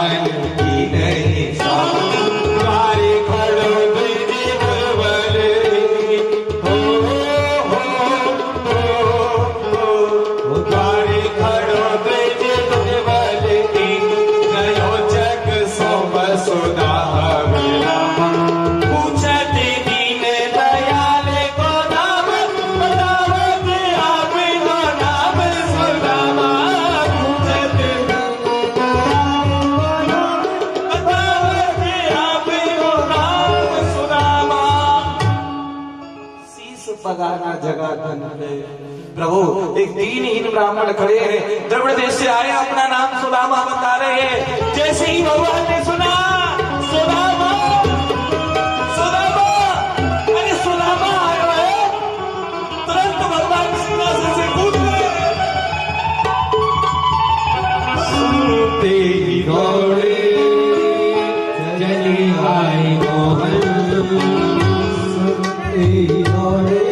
भगवान की नहीं द्वारे खड़ो तुझे बलबल हो द्वारे खड़ो तुझे बलबल गयो जग सो बसुदा प्रभु एक दीनहीन ब्राह्मण खड़े हैं, द्रविड़ देश से आए, अपना नाम सुदामा बता रहे हैं। जैसे ही भगवान ने सुना सुदामा सुदामा अरे सुदामा आया है, तुरंत भगवान सिंहासन से कूद गए। सुनते ही दौड़े चली आई मोहन, सुनते ही दौड़े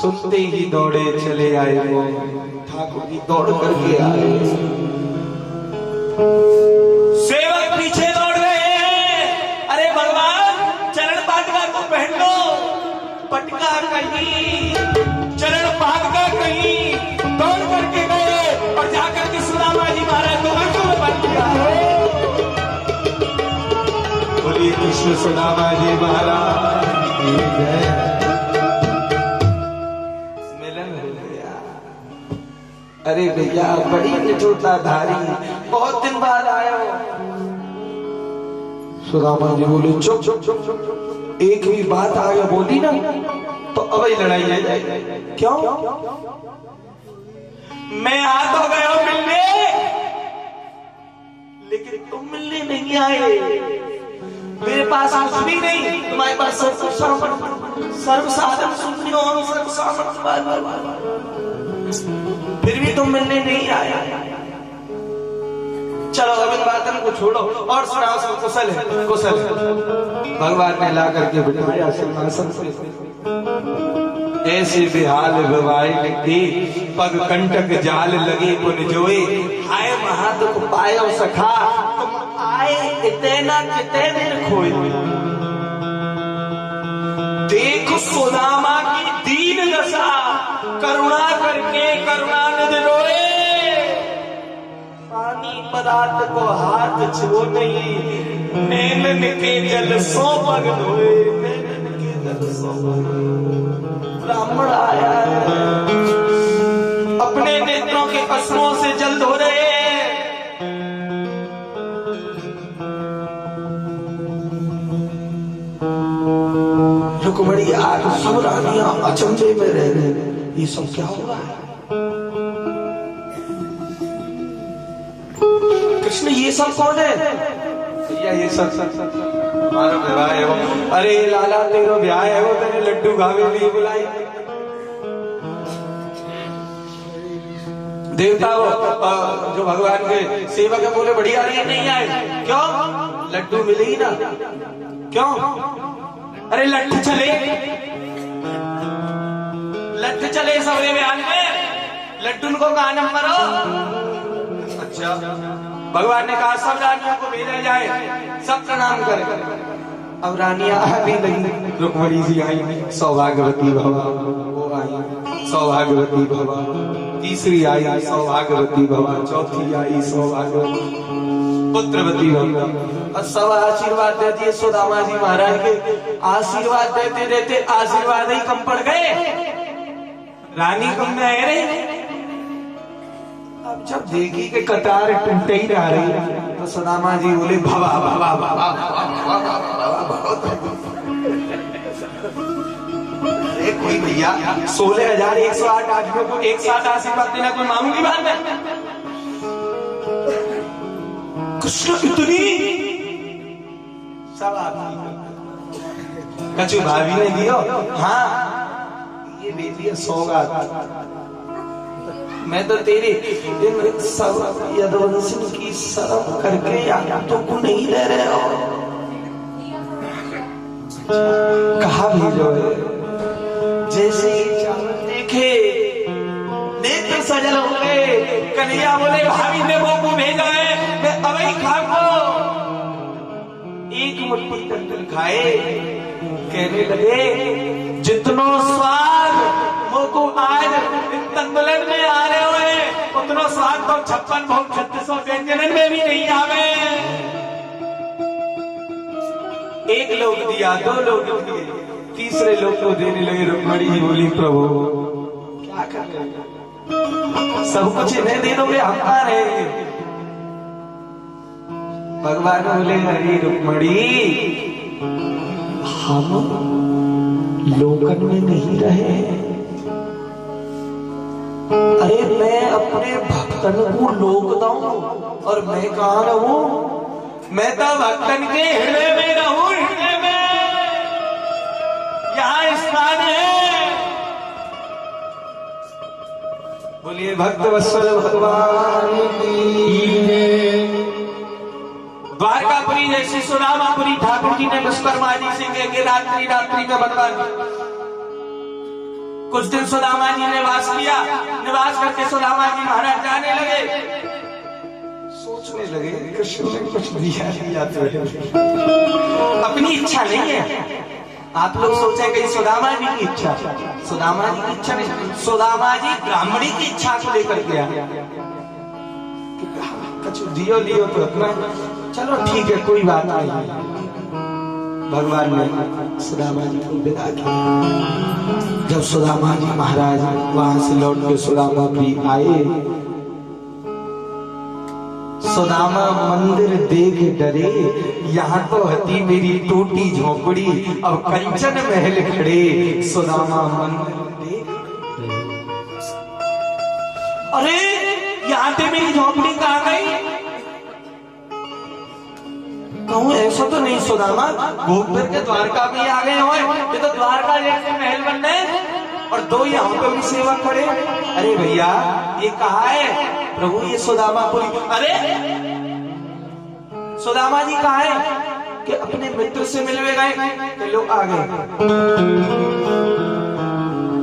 सुनते ही दौड़े चले आए वो ठाकुर जी दौड़ करके आए। सेवक पीछे दौड़ रहे हैं, अरे भगवान चरण पादुका को पहन लो, पटका कहीं चरण पादुका कहीं, दौड़ करके गए और जाकर के सुदामा जी महाराज को आंखों में बंद किया। बोलिए कृष्ण सुदामा जी महाराज की जय। अरे भैया बड़ी निठुरता धारी, बहुत दिन बाद आए हो। सुदामा जी बोले चुप चुप चुप चुप, एक भी बात आगे बोली ना तो अब ही लड़ाई है जाएगी। क्यों? मैं आ तो गया मिलने, लेकिन तुम मिलने नहीं आए। मेरे पास कुछ भी नहीं, तुम्हारे पास सर्व साधन सुन लो, सर्व सामर्थ्य, फिर भी तुम मिलने नहीं आया। चलो अब इन बातों को छोड़ो और सुनाओ सब कुशल है, कुशल है। भगवान ने ला करके बिठाया सिंहासन से, ऐसे बेहाल गवाई की पग कंटक जाल लगी पुन जोए, हाय महादुख पायो सखा तुम आए इतना कितने दिन खोए। देखो सुदामा की दीन दशा, करुणा करके करुणानिधि रोए, पानी पदार्थ को हाथ छो नहीं, नैनन के जल सो पग धोए, नैनन के जल सो पग। ब्राह्मण आया है, अपने नेत्रों के अश्रुओं से जल धो रहे हैं। रुक्मणी आज सब रानियां अचंभे में रह गए, ये सब क्या हो रहा है? कृष्ण ये सब कौन है? भैया ये सब हमारा विवाह है वो। अरे लाला तेरा ब्याह है वो, तेरे लड्डू गावे लिए बुलाई। देवता वो जो भगवान के सेवक है बोले बढ़िया नहीं आए। क्यों? लड्डू मिले ही ना। क्यों? अरे लड्डू चले, लड्डू चले सवरे बयान में, लड्डू को कहा नंबर हो। अच्छा भगवान ने कहा सब रानियों को भेजा जाए, सब प्रणाम करें। अब रानियां आने लगी, रुक्मणी जी आई, सौभाग्यवती भवा वो आई, सौभाग्यवती भवा, तीसरी आई सौभाग्यवती भवा, चौथी आई सौभाग्यवती पुत्रवती भवा। और सब आशीर्वाद देती है सुदामा जी महाराज के। आशीर्वाद देते देते आशीर्वाद ही कम पड़ गए, रानी कम में आए रे। अब जब देखी कि कतार टूटे ही रह रही तो सुदामा जी बोले भवा भवा भवा कोई भैया 16,108 आदमियों को एक साथ आशीर्वाद देना कोई मामूली बात है? कृष्ण इतनी सब आपकी कचू भाभी ने दियो। हाँ ये बेटी है सौगात, मैं तो तेरे सब यदुवंश की शर्म करके या तो को नहीं ले रहे हो। कहा भेजो है? जैसे देखे नेत्र सजल हो गए। कन्हैया बोले भाभी ने वो को भेजा है, मैं अवई खा को एक मुट्ठी तक खाए। कहने लगे जितनो स्वाद मोको आज तंदुलन में आ रहे हुए उतनो स्वाद तो 56 भोग 3600 व्यंजन में भी नहीं आवे। एक लोग दिया, 2 लोग दिए, तीसरे लोग को देने लगे। रुक्मणी जी बोली प्रभु क्या कर, सब कुछ इन्हें दे दोगे, हम कहाँ रहेंगे? भगवान बोले हरी रुक्मणी हम लोकन में नहीं रहे। अरे मैं अपने भक्तन को लोक दूं और मैं कहाँ रहूं? मैं तो भक्तन के हृदय में रहूं, हृदय में यहाँ स्थान है। बोलिए भक्त वत्सल भगवान की। द्वारकापुरी जैसी सुदामापुरी ठाकुर जी ने विश्वकर्मा जी से कह के रात्रि रात्रि में बनवा दी। कुछ दिन सुदामा जी ने वास किया, निवास करके सुदामा जी महाराज जाने लगे। सोचने लगे कृष्ण ने कुछ दिया तो अपनी इच्छा नहीं है। आप लोग सोचे कि सुदामा जी की इच्छा, सुदामा जी की इच्छा नहीं, सुदामा जी ब्राह्मणी की इच्छा को लेकर गया। कुछ दियो लियो तो अपना, चलो ठीक है कोई बात नहीं। भगवान ने सुदामा जी को विदा किया। जब सुदामा जी महाराज वहां से लौट के सुदामापुरी आए, सुदामा मंदिर देख डरे, यहाँ तो हती मेरी टूटी झोपड़ी, अब कंचन महल खड़े। सुदामा मंदिर देख, अरे यहाँ पे मेरी झोपड़ी कहाँ गई? कहूँ ऐसा तो नहीं सुदामा, घूम फिर के द्वारका भी आ गए हो, ये तो द्वारका जैसे महल बन गए और 2 यहाँ पे भी सेवक खड़े। अरे भैया ये कहा है? प्रभु ये सुदामापुरी। अरे सुदामा जी कहा है कि अपने मित्र से मिलने गए तो लोग आ गए।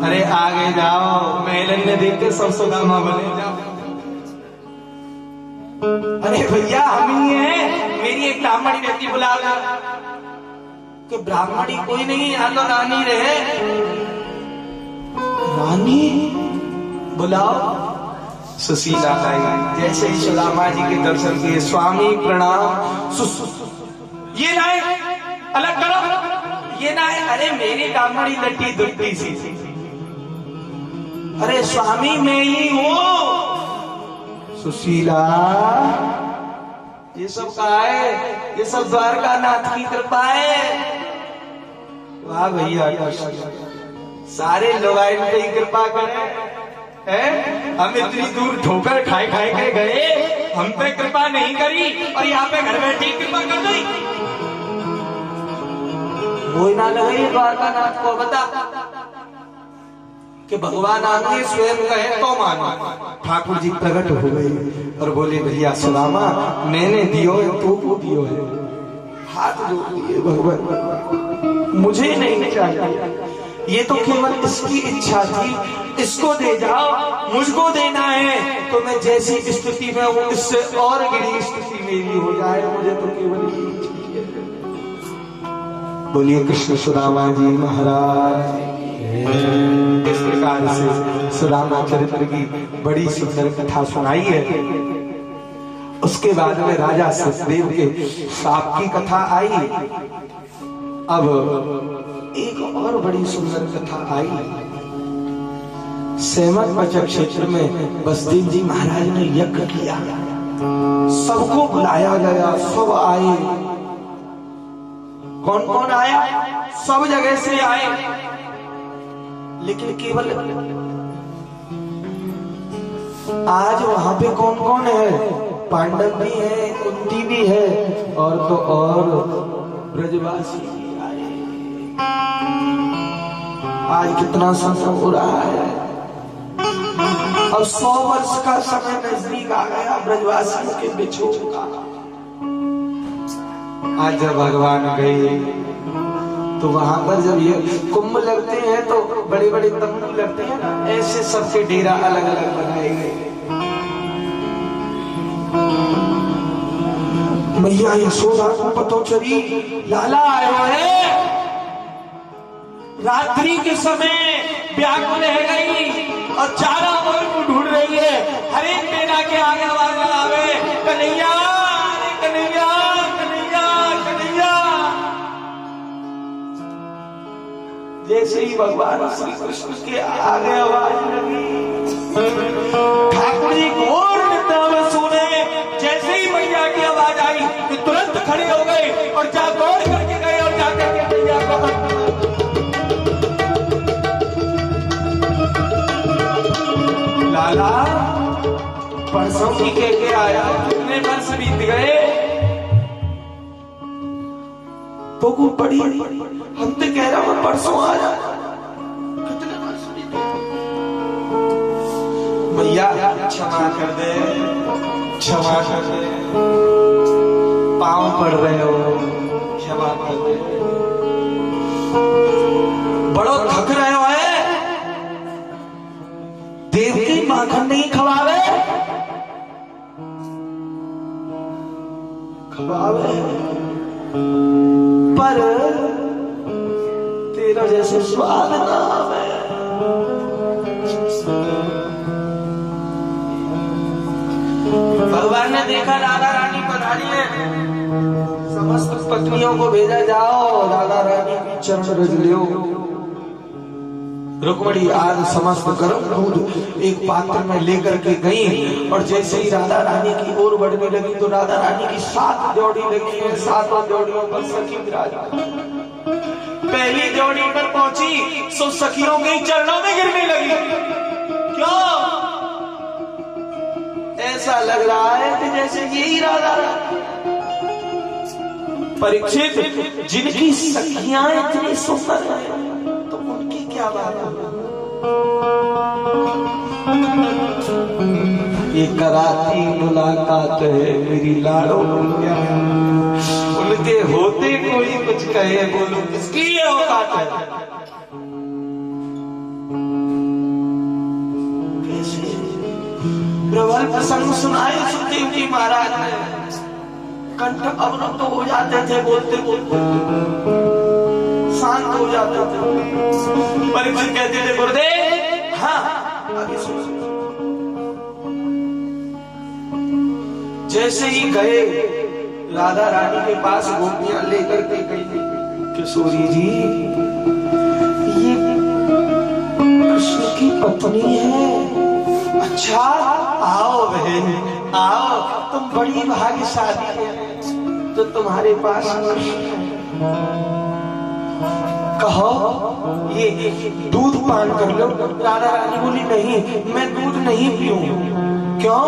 अरे आगे जाओ, महलन ने देख के सब सुदामा बने जाओ। अरे भैया हम ही हैं, मेरी एक ब्राह्मणी व्यक्ति बुला लो। कि ब्राह्मणी कोई नहीं, यहाँ तो रानी रहे। रानी बुलाओ। सुशीला आई, जैसे ही सुदामा जी के दर्शन किए, स्वामी प्रणाम। ये लाए अलग करो, ये ना है। अरे मेरी ब्राह्मणी लट्टी दुट्टी सी। अरे स्वामी मैं ही हूँ। सुशीला ये सब कहा है? ये सब द्वारका नाथ की कृपा है। वाह भैया, सारे लोग आए पे ही कृपा करें हैं। हम इतनी दूर ठोकर खाए खाए के गए, हम पे कृपा नहीं करी और यहाँ पे घर बैठे कृपा कर दी। वो ना लगे द्वारका नाथ को बता कि भगवान आगे स्वयं कहे तो मानो। ठाकुर जी प्रकट हो गए और बोले भैया सुदामा मैंने दियो है तो वो दियो है। हाथ जोड़ दिए, भगवान मुझे नहीं चाहिए, ये तो केवल इसकी इच्छा थी, इसको दे जाओ, मुझको देना है तो मैं जैसी स्थिति में हूँ इससे और गिरी स्थिति मेरी हो जाए, मुझे तो केवल यही चाहिए। बोलिए कृष्ण सुदामा जी महाराज। इस प्रकार से सुदामा चरित्र की बड़ी सुंदर कथा सुनाई है। उसके बाद में राजा सचदेव के साप की कथा आई। अब एक और बड़ी सुंदर कथा आई। सेमत बचक क्षेत्र में बसदेव जी महाराज ने यज्ञ किया, सबको बुलाया गया, सब आए। कौन कौन आया? सब जगह से आए, लेकिन केवल आज वहां पे कौन कौन है? पांडव भी है, कुंती भी है, और तो और ब्रजवासी भी आए। आज कितना समय हो रहा है, अब 100 वर्ष का समय नजदीक आ गया ब्रजवासियों के बिछोह का। आज जब भगवान गए तो वहां पर जब ये कुंभ लगते हैं तो बड़े बड़े तंबू लगते हैं ना, ऐसे सबके डेरा अलग अलग बनाए गए। मैया यशोदा को पता चली लाला आए हैं। रात्रि के समय व्याकुल रह गई और चारा मोर को ढूंढ रही है। हर एक डेरा के आगे आवाज लगावे, कन्हैया कन्हैया कन्हैया कन्हैया। जैसे ही भगवान श्री कृष्ण के आगे आवाज लगी, ठाकुर जी घोर निद्रा में सोने। जैसे ही मैया की आवाज आई तो तुरंत खड़े हो गए और जा दौड़ करके गए और जाकर के मैया को लाला परसों की के आया, कितने वर्ष बीत गए? तो को पड़ी हम तो कह रहा हूं परसों आया, कितने वर्ष बीत गए? मैया क्षमा कर दे, क्षमा कर दे, पांव पड़ रहे हो, क्षमा कर दे। बड़ो थक रहे हो है, देवकी माखन नहीं खवावे, खवावे पर तेरा जैसे स्वाद ना आवे। भगवान ने देखा राधा रानी पधारी है, समस्त पत्नियों को भेजा, जाओ राधा रानी की चरण रज लो। रुक्मणी आज समस्त गर्म दूध एक पात्र में लेकर के गई और जैसे ही राधा रानी की ओर बढ़ने लगी तो राधा रानी की 7 जोड़ी लगी है। 7 जोड़ियों पर सखी विराजमान। पहली जोड़ी पर पहुंची सो सखियों के चरणों में गिरने लगी। क्यों? ऐसा लग रहा है कि जैसे यही राधा रानी। परीक्षित, जिनकी सखियां इतनी सुंदर है तो उनकी क्या बात है? ये कराती मुलाकात है मेरी लाड़ो, उनके होते कोई कुछ कहे, बोलो किसकी ये औकात है? प्रबल प्रसंग सुनाए सुखदेव जी महाराज ने, कंठ अवरुद्ध हो जाते थे, बोलते बोलते शांत हो जाते थे। परीक्षित कहते थे गुरुदेव, हाँ आगे सुनो। जैसे ही गए राधा रानी के पास गोपियां लेकर के गई, किशोरी जी ये कृष्ण की पत्नी है। अच्छा आओ बहन आओ, तुम बड़ी भाग्यशाली है तो तुम्हारे पास कहो ये दूध पान कर लो। राधा रानी बोली नहीं, मैं दूध नहीं पीऊं। क्यों?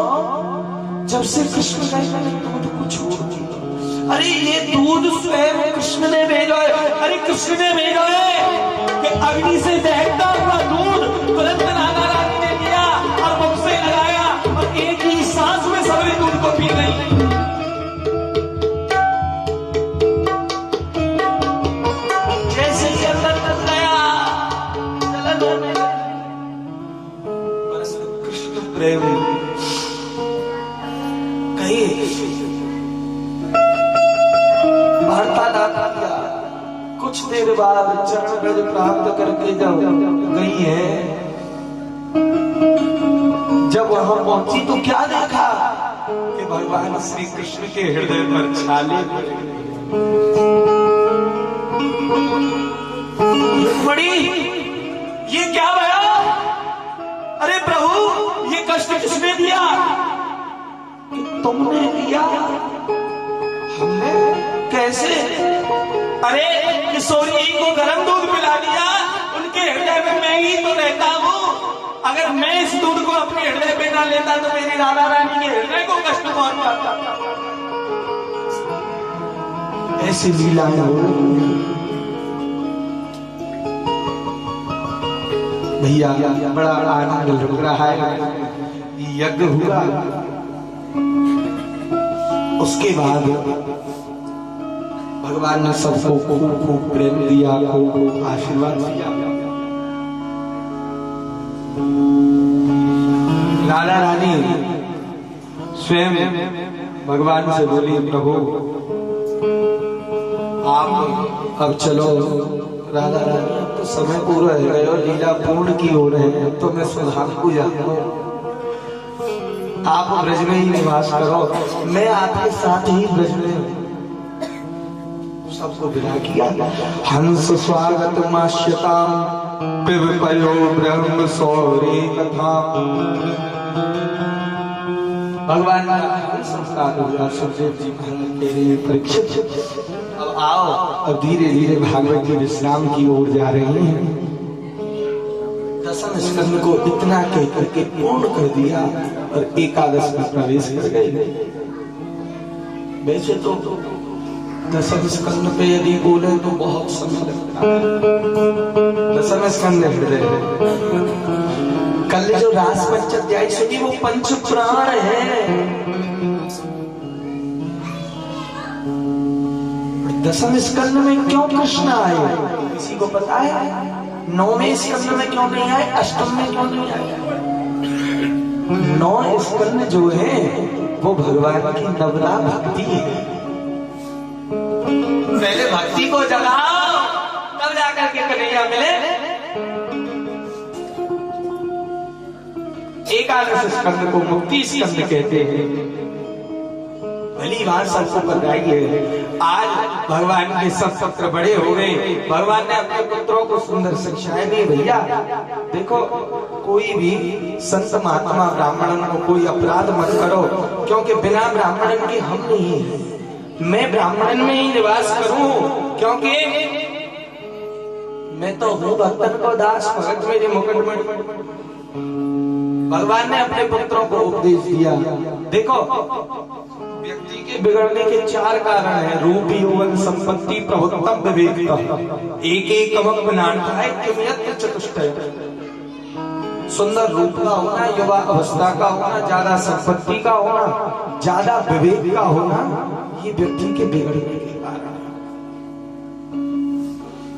जब से कृष्ण गए मैंने दूध को छोड़ दिया। अरे ये दूध स्वयं कृष्ण ने भेजा है। अरे कृष्ण ने भेजा है कि अग्नि से दहकता हुआ दूध तुरंत राधा रानी ने लिया और मुख से लगाया और एक ही सांस में सभी दूध को पी गई। जैसे ही अंदर तक गया चलन होने कृष्ण प्रेम कहीं वार्तालाप किया, कुछ देर बाद चरण रज प्राप्त करके जब गई है, जब वहां पहुंची तो क्या देखा कि भगवान श्री कृष्ण के हृदय पर छाले पड़े। बड़ी ये क्या भया? अरे प्रभु ये कष्ट किसने दिया? तुमने दिया। हमने? कैसे? अरे किशोरी को गर्म दूध पिला दिया, उनके हृदय में मैं ही तो रहता हूँ। अगर मैं इस दूध को अपने हृदय पे ना लेता तो मेरी राधा रानी के हृदय को कष्ट पहुंचता। ऐसी लीलाएं हो रही हैं भैया। बड़ा आनंद लग रहा है। यज्ञ हुआ, उसके बाद भगवान ने सबको खूब खूब प्रेम दिया, खूब आशीर्वाद दिया। राधा रानी स्वयं भगवान से बोली, प्रभु आप अब चलो। राधा रानी अब तो समय पूरा है गए और लीला पूर्ण की हो रहे हैं, तो मैं सुधामपुर जाऊं, आप ब्रज में ही निवास करो, मैं आपके साथ ही ब्रज में। सबको विदा किया। हंस स्वागत माश्यताम पिबपयो ब्रह्म सौरे कथा। भगवान का संस्कार हुआ। सुखदेव जी महाराज के लिए परीक्षित अब आओ, अब धीरे धीरे भागवत की विश्राम की ओर जा रही हैं। दसम स्कंद को इतना कह करके पूर्ण कर दिया और एकादश में प्रवेश कर गए। वैसे तो दसम स्कंद पे यदि बोले तो बहुत समय लगता है। दसम स्कंद हृदय है। कल जो रास पंचाध्याय सुनी वो पंच पुराण है। दसम स्कंद में क्यों कृष्ण आए किसी को पता है? नौवें स्कंद में क्यों नहीं आए? अष्टम में क्यों नहीं आए? 9 स्कंद जो है वो भगवान की नवला भक्ति है। पहले भक्ति को जगाओ, तब जाकर के कन्हैया मिले। एकादश स्कंद को मुक्ति स्कंद कहते हैं। भली बात सबको बताई है। आज भगवान के सब पुत्र बड़े हो गए। भगवान ने अपने पुत्रों को सुंदर शिक्षाएं दी। भैया देखो, कोई भी संत महात्मा ब्राह्मणन को कोई अपराध मत करो, क्योंकि बिना ब्राह्मणन के हम नहीं है। मैं ब्राह्मण में ही निवास करूं, क्योंकि मैं तो हूं भक्तन को दास, भगत मेरे मुकुट में। भगवान ने अपने पुत्रों को उपदेश दिया। देखो, व्यक्ति के बिगड़ने के 4 कारण हैं। रूप, यौवन, संपत्ति, प्रभुत्तम, विवेक। एक एक कमक नाट्य किमयत्र चतुष्टय। सुंदर रूप का होना, युवा अवस्था का होना, ज्यादा संपत्ति का होना, ज्यादा विवेक का होना, ये व्यक्ति के बिगड़ने के कारण है।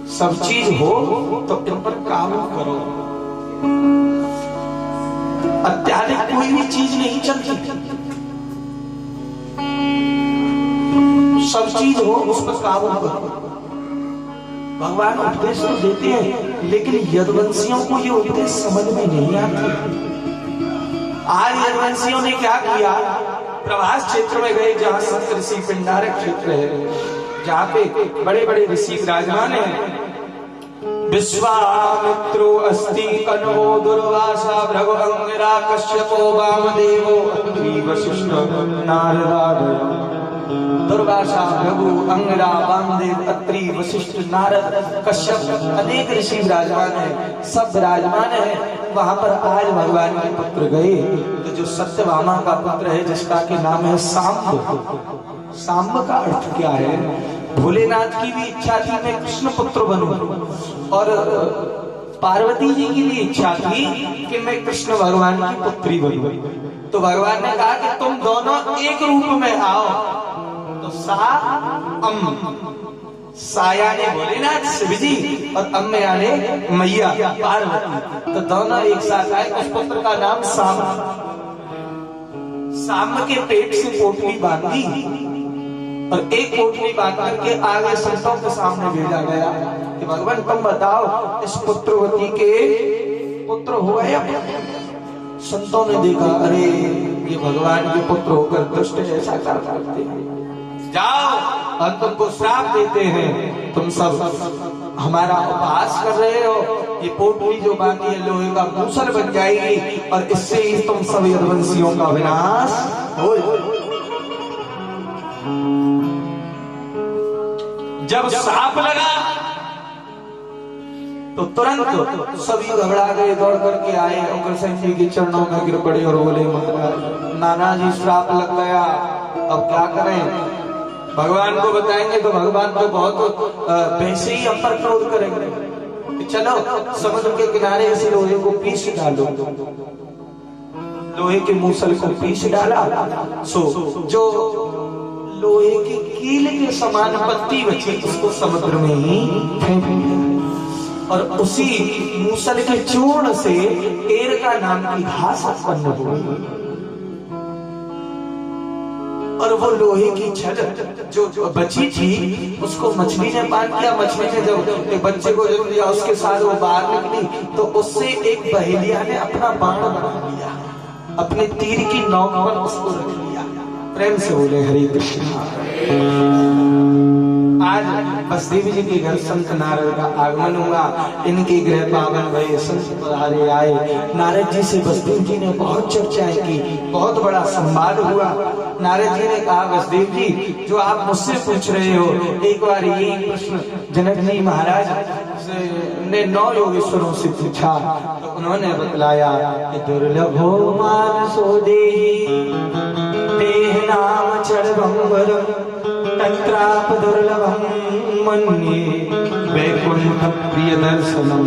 सब चीज हो तो इन पर काबू करो। अत्याधिक कोई भी चीज नहीं चलती। सब चीज हो उस पर काबू करो। भगवान उपदेश तो देते हैं, लेकिन यदुवंशियों को ये उपदेश समझ में नहीं आती। आज यदुवंशियों ने क्या किया? प्रभास क्षेत्र में गए, जहां संत ऋषि पिंडारक क्षेत्र है, जहां पे बड़े बड़े ऋषि विराजमान हैं। विश्वामित्रो अस्ति कन्वो दुर्वासा भृगु अंगिरा कश्यपो वामदेवो अत्रि वसिष्ठ नारदादयो। दुर्वासा, भृगु, अंगिरा, वामदेव, अत्रि, वशिष्ठ, नारद, कश्यप, अनेक ऋषि विराजमान है। सब विराजमान है। वहां पर आज भगवान के पुत्र गए, तो जो सत्यभामा का पुत्र है, जिसका के नाम है सांब। सांब का अर्थ क्या है? भोलेनाथ की भी इच्छा थी मैं कृष्ण पुत्र बनूं, और पार्वती जी की भी इच्छा थी कि मैं कृष्ण भगवान की पुत्री बनूं। तो भगवान ने कहा कि तुम दोनों एक रूप में आओ। तो सा अम, साया ने भोलेनाथ शिव जी और अम्म याने मैया पार्वती। तो दोनों एक साथ आए। उस पुत्र का नाम सांब। सांब के पेट से पोटली बांधी और एक पोटली बांध करके आगे संतों के सामने भेजा गया कि भगवान तुम बताओ इस पुत्रवती के पुत्र हुआ या संतों ने देखा, अरे ये भगवान के पुत्र होकर दुष्ट जैसा कार्य करते हैं, जाओ और तुमको श्राप देते हैं, तुम सब हमारा उपहास कर रहे हो, ये पोटली जो बांधी है लोहे का मूसल बन जाएगी और इससे ही तुम सब यदुवंशियों का विनाश हो। जब श्राप लगा तो तुरंत सभी घबरा गए, दौड़ करके आए अग्रसेन जी के चरणों में गिर पड़े और बोले, महाराज नाना जी श्राप लग गया, अब क्या करें? भगवान को बताएंगे तो भगवान तो बहुत वैसे ही हम पर क्रोध करेंगे, चलो समुद्र के किनारे इस लोहे को पीस डालो। लोहे के मूसल को पीस डाला, सो जो लोहे की कील के समान पत्ती बची उसको समुद्र में ही फेंक दिया और उसी मूसल के चूर्ण से एरका नाम की घास उत्पन्न हुई और वो लोहे की छड़ जो बची थी उसको मछली ने पान किया। मछली ने जब एक बच्चे को जन्म दिया उसके साथ वो बाहर निकली तो उससे एक बहेलिया ने अपना बाण बना लिया, अपने तीर की नोक पर उसको रख लिया। प्रेम से बोले हरे कृष्णा। आज बसदेव जी के घर संत नारद का आगमन हुआ, इनके गृह पावन भये संत पधारे आए। नारद जी से बसदेव जी ने बहुत चर्चाएं की, बहुत बड़ा संवाद हुआ। नारद जी ने कहा, बसदेव जी जो आप मुझसे पूछ रहे हो, एक बार यही प्रश्न जनक जी महाराज ने 9 योगेश्वरों से पूछा तो उन्होंने बतलाया कि दुर्लभो मानसो देहि देह नाम चढ़भंवर तत्राप दुर्लभम मन्ये वैकुंठ प्रिय दर्शनम।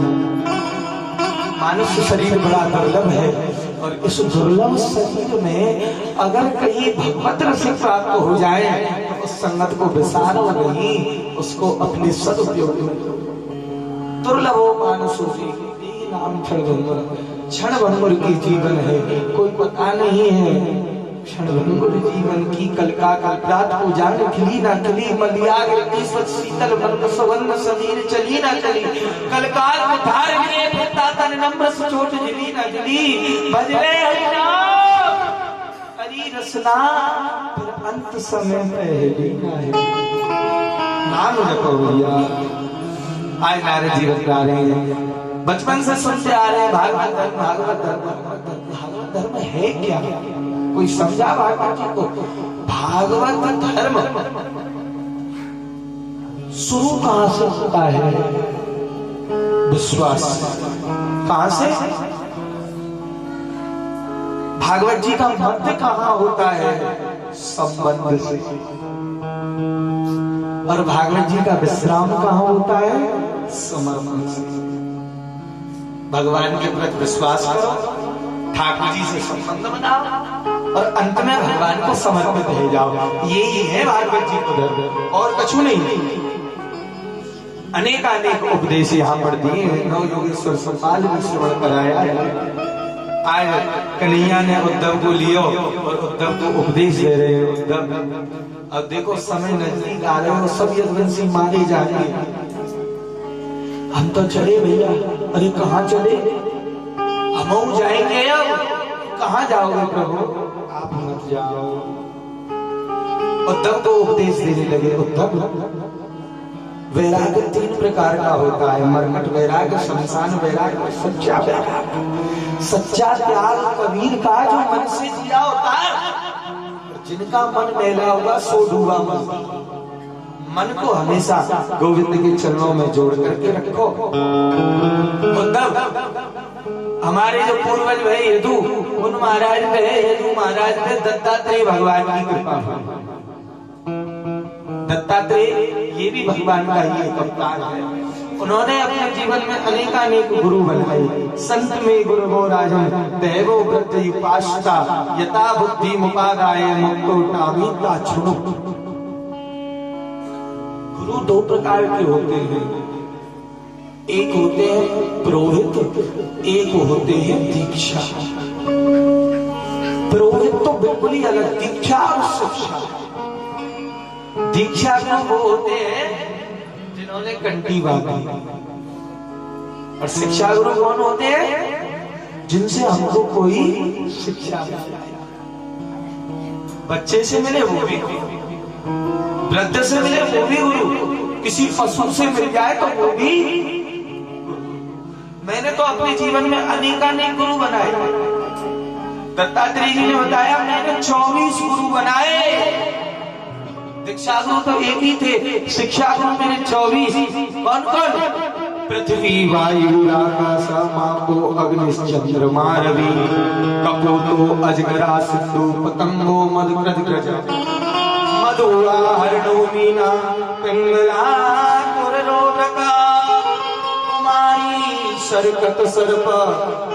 मानुष शरीर बड़ा दुर्लभ है और इस दुर्लभ शरीर में अगर कहीं भगवत रस प्राप्त हो जाए तो उस संगत को विसारो नहीं, उसको अपने सदुपयोग में। दुर्लभो मानुषो देहि नाम क्षणभंगुर, क्षणभंगुर की जीवन है, कोई पता नहीं है क्षणभंगुर जीवन की। कल का रात को जान खिली ना खिली, मलियाग शीतल बंद सवर्ण समीर चली ना चली, कल काल उधार लिए फिरता तन नम्र चोट जली ना जली। भजले हरिनाम हरि रसना फिर अंत समय पहली ना है, नाम जपो भैया। आज नारद जी बता रहे हैं, बचपन से सुनते आ रहे हैं भागवत धर्म भागवत धर्म। भागवत धर्म है क्या? कोई समझा भागवत जी को? भागवत धर्म शुरू कहां से होता है? विश्वास। कहां से? भागवत जी का मध्य कहां होता है? संबंध से। और भागवत जी का विश्राम कहां होता है? समर्पण से। भगवान के प्रति विश्वास करो, ठाकुर जी से संबंध बनाओ और अंत में भगवान को समर्पित हो जाओ। यही है भागवत जी को धर्म, और कछु नहीं। अनेक उपदेश यहाँ पर दिए हैं। 9 योगेश्वर संपाल भी श्रवण कराया है। आज कन्हैया ने उद्धव को लियो और उद्धव को उपदेश दे रहे हैं। उद्धव अब देखो समय नजदीक आ रहे हो, सब यदुवंशी मारे जाएंगे, हम तो चले भैया। अरे कहाँ चले? हम जाएंगे। अब कहाँ जाओगे प्रभु? आप मत जाओ। उद्धव को उपदेश देने लगे। उद्धव वैराग्य 3 प्रकार का होता है, मरकट वैराग्य, शमशान वैराग्य, सच्चा वैराग्य। सच्चा त्याग कबीर का जो मन से जिया होता है। जिनका मन मैला होगा सो डूबा मन को हमेशा गोविंद के चरणों में जोड़ करके रखो। उद्धव हमारे जो पूर्वज भय यदु, उन महाराज पे यदु महाराज पे दत्तात्रेय भगवान की कृपा। दत्तात्रेय ये भी भगवान का ही एक अवतार है। उन्होंने अपने जीवन में अनेक गुरु बनाए। संत में गुरु गो राजन दैवो वृत्ति उपासता यथा बुद्धि मुपादाय मुक्तो टामीता छुनु। गुरु 2 प्रकार के होते हैं, एक होते हैं पुरोहित, एक होते हैं दीक्षा। पुरोहित तो बिल्कुल ही अलग, दीक्षा और शिक्षा। दीक्षा गुरु वो होते हैं जिन्होंने कंठी बांधी, और शिक्षा गुरु कौन होते हैं? जिनसे हमको कोई शिक्षा मिले। बच्चे से मिले वो भी गुरु, वृद्ध से मिले वो भी गुरु, किसी पशु से मिल जाए तो वो भी। मैंने तो अपने जीवन में अनेकानेक गुरु बनाए। दत्तात्रेय जी ने बताया मैंने 24 गुरु बनाए। दीक्षा गुरु तो एक ही थे, शिक्षा गुरु मेरे 24। कौन कौन? पृथ्वी वायु आकाश मापो अग्निश्चंद्रमा रवि कपोतो अजगरा सिंधु पतंगो मदकृत गज मधुआ हरणो मीना पिंगला कुररोदका कुमारी सरकत सर्प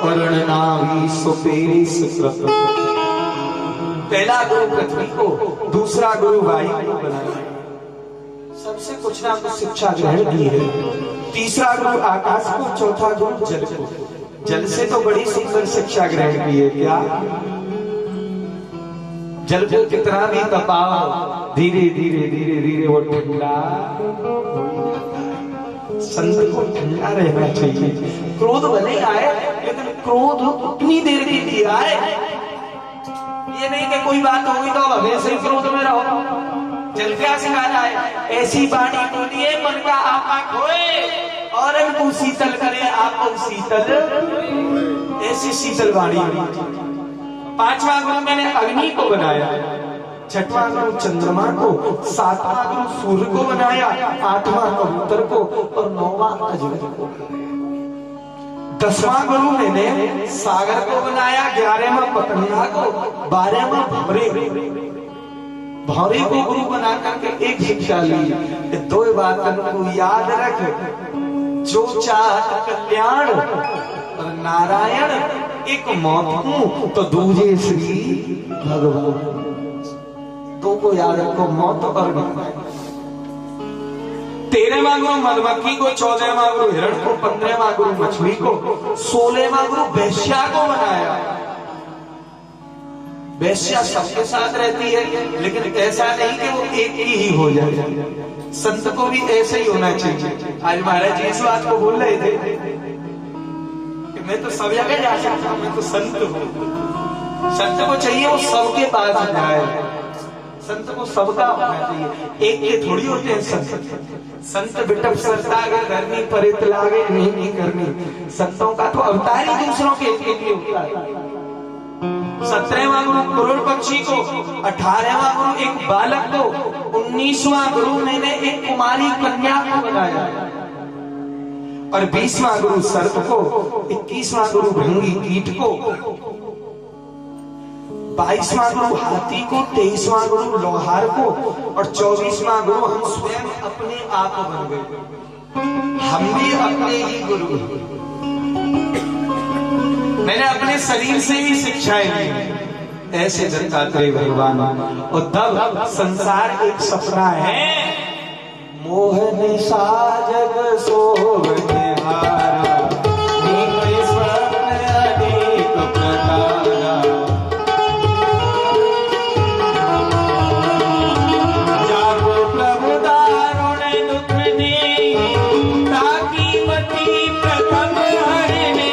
वर्ण नावी सुपेरी सुकृत। पहला गुरु पृथ्वी को, दूसरा गुरु वायु को बनाया, सबसे कुछ ना कुछ शिक्षा ग्रहण की है। तीसरा गुरु आकाश को, चौथा गुरु जल को। जल से तो बड़ी सुंदर शिक्षा ग्रहण की है। क्या? जल को कितना भी तपाओ धीरे धीरे धीरे धीरे वो ठंडा। संत को ठंडा रहना चाहिए। क्रोध भले आए लेकिन क्रोध उतनी देर के लिए आए, ये नहीं कि कोई बात होगी तो हमेशा ही क्रोध में रहो। जल क्या सिखाता है? ऐसी वाणी बोलिए मन का आपा खोए और इनको शीतल करे आपको शीतल, ऐसी शीतल वाणी। पांचवा गुरु मैंने अग्नि को बनाया, छठवां गुरु चंद्रमा को, सातवां गुरु सूर्य को बनाया, आठवां कबूतर को और नौवां अजगर को। 10वां गुरु मैंने सागर को बनाया, 11वां पतंगा को, 12वां भंवरे को गुरु बना करके एक शिक्षा ली। दो बातों को याद रख, जो चाहत कल्याण और नारायण एक मौत हूं तो दूजे श्री भगवान। दो को याद रखो, मौत और नारायण। 13वां गुरु मधुमक्खी को, 14वां गुरु हिरण को, 15वां गुरु मछली को, 16वां गुरु वैश्या को बनाया। वैश्या सबके साथ रहती है लेकिन ऐसा नहीं कि वो एक ही हो जाए। संत को भी ऐसे ही होना चाहिए। आज महाराज जी इस बात को बोल रहे थे कि मैं तो सब जगह जा सकता हूं, मैं तो संत हूं। संत को चाहिए वो सबके पास जाए, संत को सबका होना चाहिए, एक के थोड़ी होते हैं संत। संत बिटप सरता करनी परित लागे नहीं करनी। संतों का तो अवतार ही दूसरों के लिए होता है। 17वां गुरु कुरुड़ पक्षी को, 18वां गुरु एक बालक को, 19वां गुरु मैंने एक कुमारी कन्या को बनाया और 20वां गुरु सर्प को, 21वां गुरु भृंगी कीट को, 22वां गुरु हाथी को, 23वां गुरु लोहार को और 24वां गुरु हम स्वयं अपने आप बन गए। हम भी अपने ही गुरु। मैंने अपने शरीर से ही शिक्षाएं ली, ऐसे दत्तात्रेय भगवान। और तब संसार एक सपना है, मोहन साजग सोवने हारा स्वप्न अनेक प्रकारा। जागो प्रभु दारुण दुख ने ताकि मति प्रथम हरने।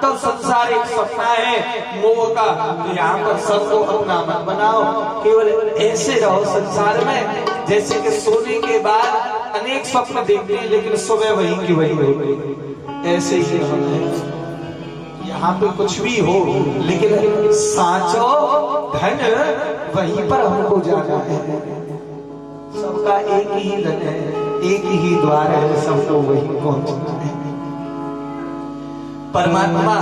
तब संसार एक सपना है मोह का। तो यहाँ पर सबको अपना मत बनाओ, केवल ऐसे रहो संसार में जैसे कि सोने के बाद अनेक स्वप्न देखते हैं लेकिन सुबह वही की वही होती है। ऐसे ही हम हैं, यहाँ पे कुछ भी हो लेकिन साचो धन वहीं पर हमको जाना है। सबका एक ही धन है, एक ही द्वार है, सबको वहीं पहुंचना है। परमात्मा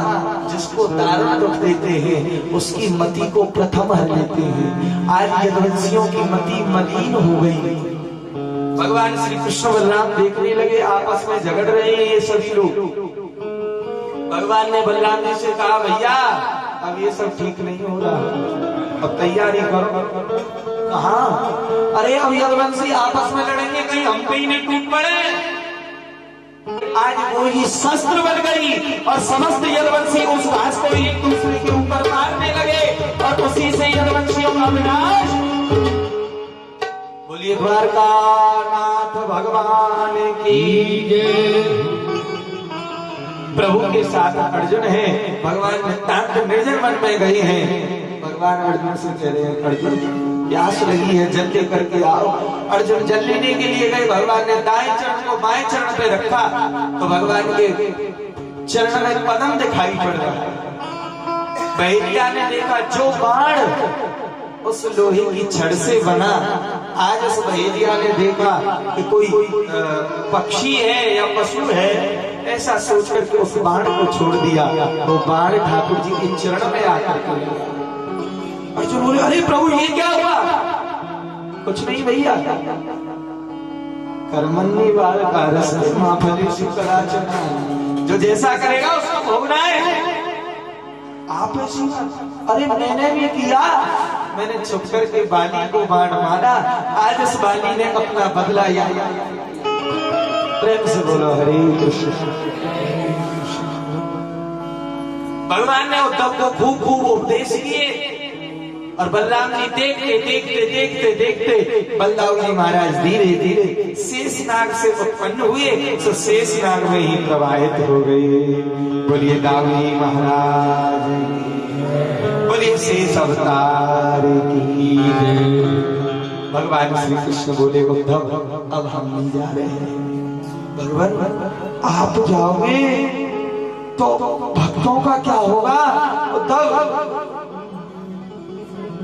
जिसको दारुण दुख देते हैं उसकी मति को प्रथम हर लेते हैं। आज यदुवंशियों की मति मलिन हो गई। भगवान श्री कृष्ण बलराम देखने लगे आपस में झगड़ रहे हैं ये सभी लोग। भगवान ने बलराम जी से कहा भैया अब ये सब ठीक नहीं हो रहा, अब तैयारी करो। कहा? अरे अब यदुवंशी आपस में लड़ेंगे, कहीं हम पे ही नहीं टूट पड़े। आज वो ही शस्त्र बन गई और समस्त यदुवंशी उस घास को एक दूसरे के ऊपर मारने लगे और उसी से यदुवंशियों का विनाश। बोलिए द्वारकानाथ भगवान की जय। प्रभु के साथ अर्जुन है, भगवान नितांत निर्जन वन में गए हैं। भगवान अर्जुन से कह रहे हैं, अर्जुन प्यास लगी है, जल लेकर के आओ। अर्जुन जल लेने के लिए गए, भगवान ने दाएं चरण को बाएं चरण पे रखा तो भगवान के चरण में पद्म दिखाई पड़ रहा है। बहेलिया ने देखा जो बाण उस लोहे की छड़ से बना, आज उस बहेलिया ने देखा कि कोई पक्षी है या पशु है, ऐसा सोच करके उस बाण को छोड़ दिया। वो बाण ठाकुर जी के चरण में आकर के अर्जुन बोले, अरे प्रभु ये क्या हुआ? कुछ नहीं भैया, कर्मण्य बाल का रस महाफलेषु कदाचन, जो जैसा करेगा उसको भोगना है। आप ऐसी, अरे मैंने भी किया, मैंने छुप करके बाली को बाण मारा, आज उस बाली ने अपना बदला लिया। प्रेम से बोलो हरे कृष्ण। भगवान ने उद्धव को खूब खूब उपदेश किए और बलराम जी देखते देखते देखते देखते बलदाऊ जी महाराज धीरे धीरे शेषनाग से उत्पन्न हुए, तो शेषनाग में ही प्रवाहित हो गए। बोलिए दाऊजी महाराज, बोलिए शेष अवतार की। भगवान श्री कृष्ण बोले, उद्धव अब हम नहीं जा रहे हैं। भगवान आप जाओगे तो भक्तों का क्या होगा? उद्धव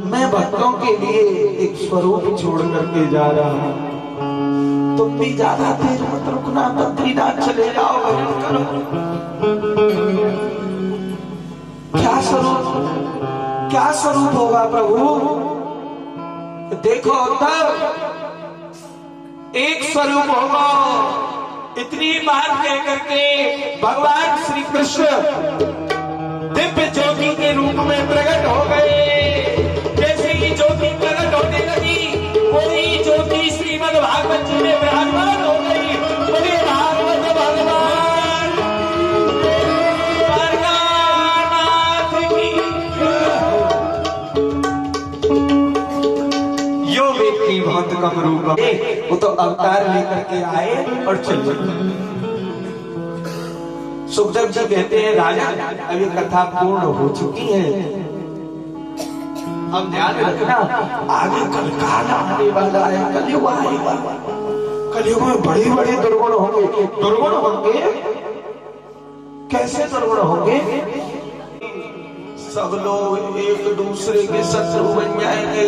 मैं भक्तों के लिए एक स्वरूप छोड़ करके जा रहा हूं, तुम भी ज्यादा देर मत रुकना, बद्रीनाथ चले जाओ, भजन करो। क्या स्वरूप होगा प्रभु? देखो उद्धव, एक स्वरूप होगा। इतनी बात कह करके भगवान श्री कृष्ण दिव्य ज्योति के रूप में प्रकट हो गए। जैसे ही ज्योति प्रकट होने लगी, वही ज्योति श्रीमद् भागवत जी में विराजमान हो गई। बोले भागवत भगवान द्वारकानाथ की। यो व्यक्ति बहुत कम रूप में, वो तो अवतार लेकर के आए और चले। सुखदेव जी कहते हैं, राजा अब ये कथा पूर्ण हो चुकी है, अब ध्यान रखना आगे कल काल आने वाला है, कलयुग आएगा। कलयुग में बड़े बड़े दुर्गुण होंगे। दुर्गुण होंगे कैसे? दुर्गुण होंगे सब लोग एक दूसरे के शत्रु बन जाएंगे।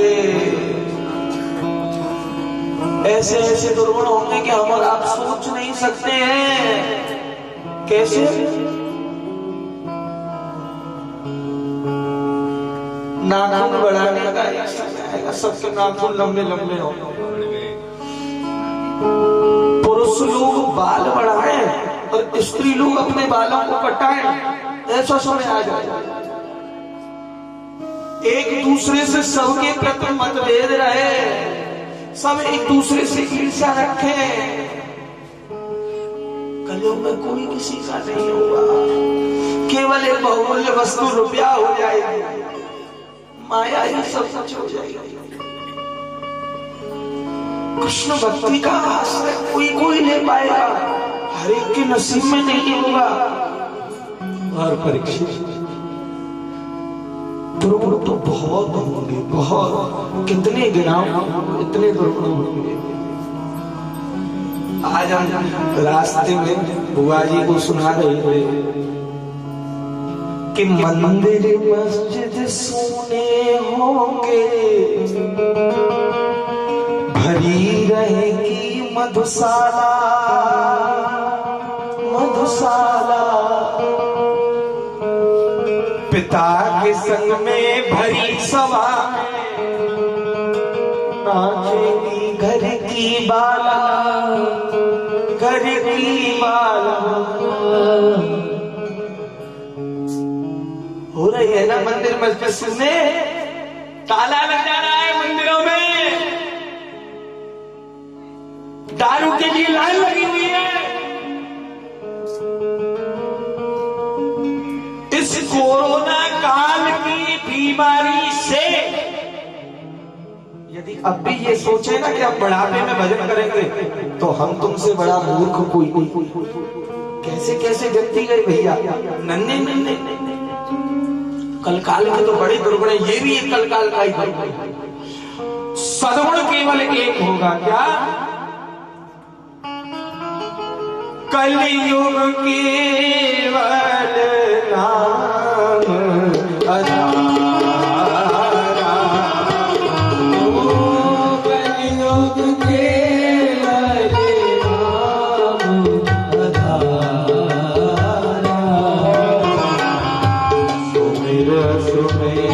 ऐसे ऐसे दुर्गुण होंगे कि हम और आप सोच नहीं सकते हैं। कैसे? नाखून बढ़ाने का एक समय आएगा, सबके नाखून लंबे लंबे होंगे। पुरुष लोग बाल बढ़ाएं और स्त्री लोग अपने बालों को कटाएं, ऐसा समय आ जाएगा। एक दूसरे से सबके प्रति मतभेद रहे, सब एक दूसरे से ईर्ष्या रखें। कलयुग में कोई किसी का नहीं होगा, केवल एक बहुमूल्य वस्तु रुपया हो जाएगी, माया ही सब कुछ हो जाएगी। कृष्ण भक्ति का आश्रय कोई ले पाएगा, हर एक के नसीब में नहीं होगा। और परीक्षित दुर्गुण तो बहुत होंगे, बहुत, कितने गिनाओ, इतने दुर्गुण होंगे। आज हम रास्ते में बुआ जी को सुना रहे थे कि मंदिर मस्जिद सोने होंगे, भरी रहेगी मधुशाला, मधुशाला। पिता के संग में भरी सभा में नाचेगी घर की बाला, घर की बाला। हो रही है ना मंदिर मस्जिद सुनने, ताला लग जा रहा है मंदिरों में। की लाइन लगी हुई है। इस कोरोना काल की बीमारी से यदि अब भी ये सोचे ना कि अब बुढ़ापे में भजन करेंगे तो हम तुमसे बड़ा मूर्ख कोई नहीं। कैसे कैसे व्यक्ति गए भैया, नन्हे नन्हे कलकाल के तो बड़े दुर्गुण है, ये भी एक कलकाल का ही दुर्गुण है। सद्गुण केवल एक होगा, क्या? कलयुग केवल नाम आधारा, कलयुग केवल नाम आधारा, सुमिर सुमिर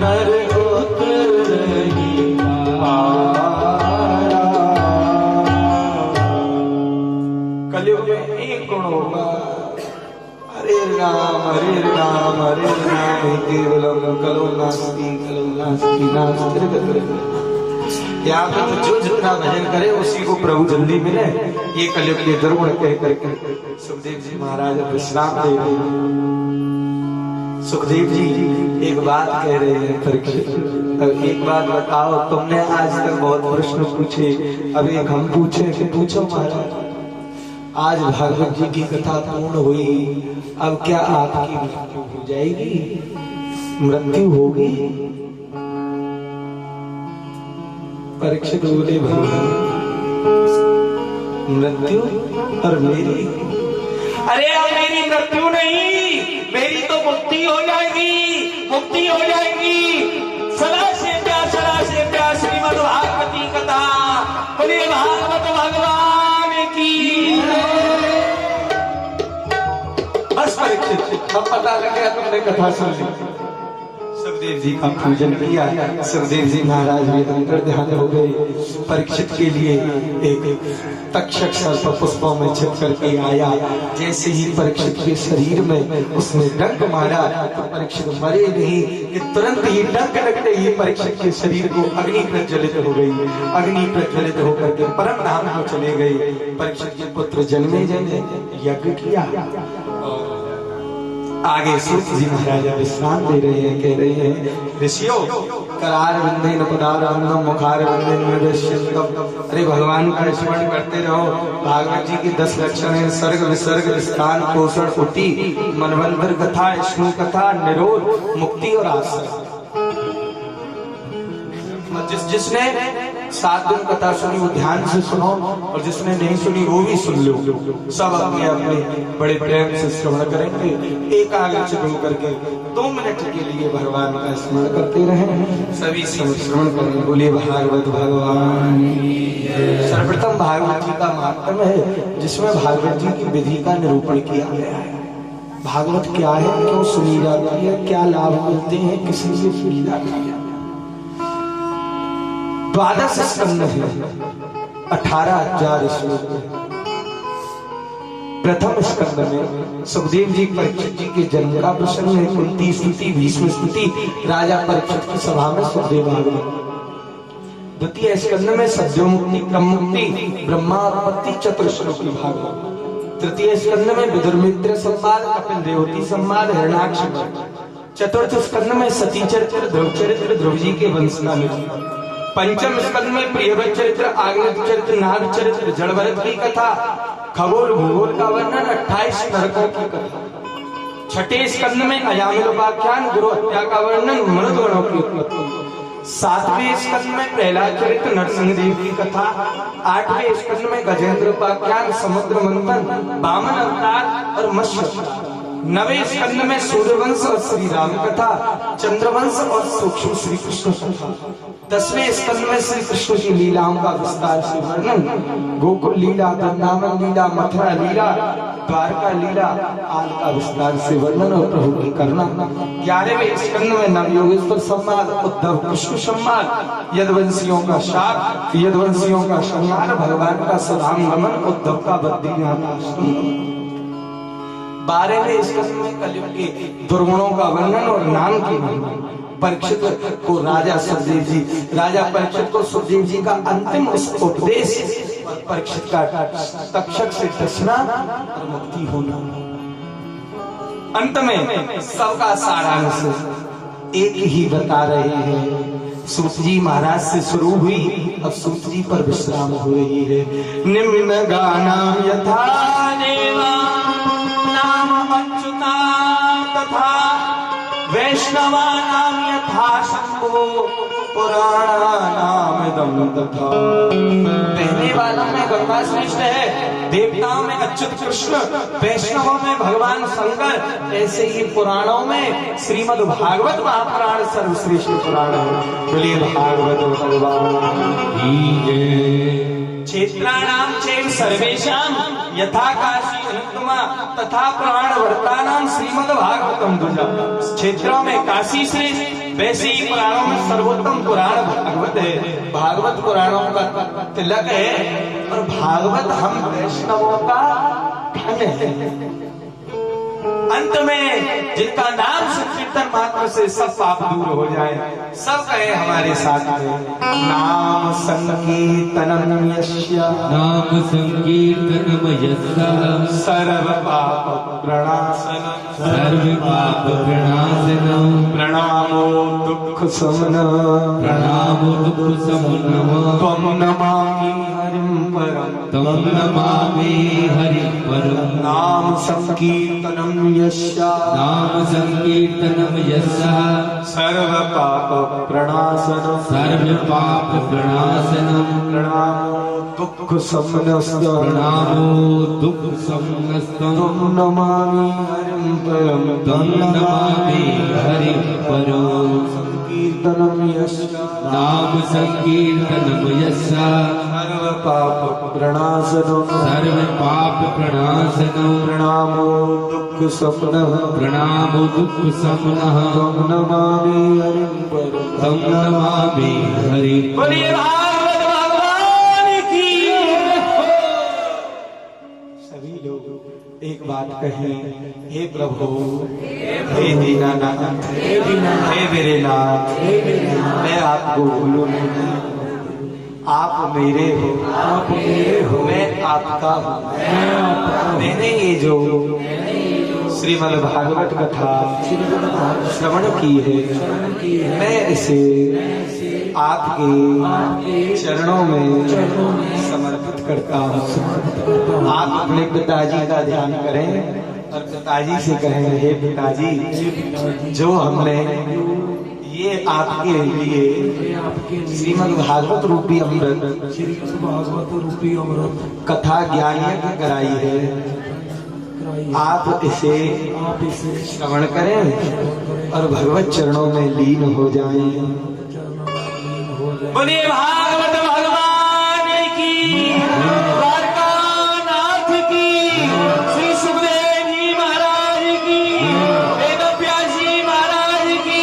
नर उतरहि पारा। कलयुग में एक गुण होगा, हरे राम हरे राम हरे राम केवलम कलो नास्ति नास्ति। यहाँ पे तो जो जितना भजन करे उसी को प्रभु जल्दी मिले, ये कलयुग के दुर्गुण कह करके सुखदेव जी महाराज विश्राम दे रहे हैं। सुखदेव जी एक बात कह रहे हैं परीक्षित, अब एक बात बताओ, तुमने आज तक बहुत प्रश्न पूछे, अब एक हम पूछे कि पूछो महाराज। आज भागवत जी की कथा पूर्ण हुई, अब क्या आपकी मृत्यु हो जाएगी? मृत्यु होगी? परीक्षित बोले भगवान मृत्यु और मेरी? अरे अब मेरी मृत्यु नहीं, मेरी तो मुक्ति हो जाएगी, मुक्ति हो जाएगी। सदा से प्यास श्रीमद् भागवती कथा, बोले भागवत भगवान की। बस परीक्षित अब पता लग गया तुमने कथा सुन ली। सुखदेव जी का पूजन किया, सुखदेव जी महाराज भी अंतर ध्यान हो गए। परीक्षित के लिए एक तक्षक सर्प पुष्पों में छिप करके आया, जैसे ही परीक्षित के शरीर में उसने डंक मारा तो परीक्षित मरे नहीं, कि तुरंत ही डंक लगते ही परीक्षित के शरीर को अग्नि प्रज्वलित हो गई। अग्नि प्रज्वलित होकर के परम धाम को चले गए। परीक्षित के पुत्र जन्मे यज्ञ किया। आगे सूत जी महाराज विश्राम दे रहे हैं, कह रहे हैं ऋषियों करार विंदेन पदारंगम मुखार विंदेन निर्दश्यन्तम। अरे भगवान का स्मरण करते रहो। भागवत जी की 10 लक्षण है, सर्ग विसर्ग स्थान पोषण उति मनवंतर कथा स्नु कथा निरोध मुक्ति और आश्रय। जिसने 7 दिन कथा सुनी वो ध्यान से सुनो, और जिसने नहीं सुनी वो भी सुन लो। सब अपने अपने बड़े प्रेम से श्रवण करेंगे, एकाग्रचित्त होकर के 2 मिनट के लिए भगवान का स्मरण करते रहें। सभी श्रवण करें, बोलिए भागवत भगवान। सर्वप्रथम भागवत जी का महात्म्य है, जिसमें भागवत जी की विधि का निरूपण किया गया है। भागवत क्या है, क्यों सुनी जाती है, क्या लाभ मिलते हैं, किसी से सुनी जाती है। 12 स्कंद है, 18,000 श्लोक। प्रथम स्कंद में सुखदेव जी परीक्षित जी के जन्म का प्रसंग है। कुंती स्तुति भीष्म स्तुति राजा परीक्षित की सभा में सुखदेव आगमन। द्वितीय स्कंद में सद्योमुक्ति क्रम मुक्ति ब्रह्मात्पत्ति चतुर्श्लोकी भागवत। तृतीय स्कंद में विदुर मित्र संवाद कपिल देवती संवाद हिरण्याक्ष। चतुर्थ स्कंद में सती चरित्र ध्रुव जी के वंश का निरूपण। पंचम स्कंद में प्रियव्रत चरित्र आग्नेय चरित्र नाग चरित्र जड़भरत की कथा खगोल भूगोल का वर्णन 28 नरकों की कथा। छठे स्कंद में अजामिल उपाख्यान गुरु हत्या का वर्णन मनुष्य गणों की उत्पत्ति। 7वें स्कंद में प्रहलाद चरित्र नरसिंह देव की कथा। 8वें स्कंद में गजेंद्र उपाख्यान समुद्र मंथन वामन अवतार और मत्स्य अवतार। 9वें स्कंद में सूर्यवंश और श्री राम कथा चंद्रवंश और सूक्ष्म श्री कृष्ण कथा। 10वें स्कंद में श्री कृष्ण की लीलाओं का विस्तार से वर्णन। गोकुल लीला, वृंदावन लीला, मथुरा लीला, द्वारका लीला आदि का विस्तार से वर्णन और प्रभु की करुणा। 11वें स्कंद में नवयोगेश्वर संवाद, उद्धव कृष्ण संवाद, यदुवंशियों का शाप, यदुवंशियों का संहार, भगवान का सदांगमन, उद्धव का बद्रीनाथ आश्रम। 12वें स्कंद में कलयुग के दुर्गुणों का वर्णन और नाम की महिमा। परीक्षित को राजा परीक्षित को सुखदेव जी का अंतिम उपदेश, परीक्षित का तक्षक से डसना और मुक्ति होना। अंत में सबका सारांश एक ही बता रहे हैं। सूत जी महाराज से शुरू हुई, अब सूत जी पर विश्राम हो रही है। निम्न गानाम यथा देवा नाम अच्युता तथा वैष्णवा नाम यथा शंभो पुराणा नाम इदं तथा। पहले वालों में गंगा श्रेष्ठ है, देवताओं में अच्युत कृष्ण, वैष्णवों में भगवान शंकर, ऐसे ही पुराणों में श्रीमद् भागवत महापुराण सर्वश्रेष्ठ पुराण है। बोलिए भागवत भगवान की जय। क्षेत्राणाम चैव सर्वेषां यथा काशी अनुत्तमा तथा पुराणवर्तानां श्रीमद् भागवतम द्विजा। क्षेत्रों में काशी श्रेष्ठ, वैसे ही पुराणों में सर्वोत्तम पुराण भागवत है। भागवत पुराणों का तिलक है और भागवत हम वैष्णवों का धन है। अंत में जिनका नाम संकीर्तन मात्र से सब पाप दूर हो जाए, सब कहे हमारे साथ में नाम संकीर्तनम यस्य, नाम संकीर्तनम यस्य सर्व पाप प्रणाशनम, सर्व पाप प्रणाशनम, प्रणामो दुख शमनम, प्रणामो दुख शमनम, त्वं नमामि हरिं परम, तं नमामि हरिं परम। नाम संकीर्तनम यस्य, नाम संकीर्तनम यस्य सर्व पाप प्रणाशनम, सर्व पाप प्रणाशनम, प्रणामो दुख शमनस्य, प्रणामो दुख शमनस्तं, त्वं नमामि हरिं परम, तं नमामि हरिं परम। संकीर्तनम यस्य, नाम संकीर्तनम यस्य सर्व पाप प्रणाशनम, सर्व पाप प्रणाशनम, प्रणामो दुख शमनः, प्रणामो दुख शमनः, त्वं नमामि हरिं परम, तं नमामि हरिं। बोलिए भागवत भगवान की। सभी लोग एक बात कहें, हे प्रभु, हे दीनानाथ, हे मेरे नाथ, मैं आपको भूलूं नहीं। आप मेरे हो, मैं आपका हूँ। मैंने ये जो श्रीमद् भागवत कथा श्रवण की है, मैं इसे आपके चरणों में समर्पित करता हूँ। आप अपने पिताजी का ध्यान करें और पिताजी से कहें, हे पिताजी, जो हमने ये आपके लिए श्रीमद् भागवत रूपी अमृत कथा ज्ञान की कराई है, आप इसे श्रवण करें और भगवत चरणों में लीन हो जाएं। बोलिए भागवत भगवान की, द्वारकानाथ की, श्री सुखदेव जी महाराज की, वेदव्यासी महाराज की,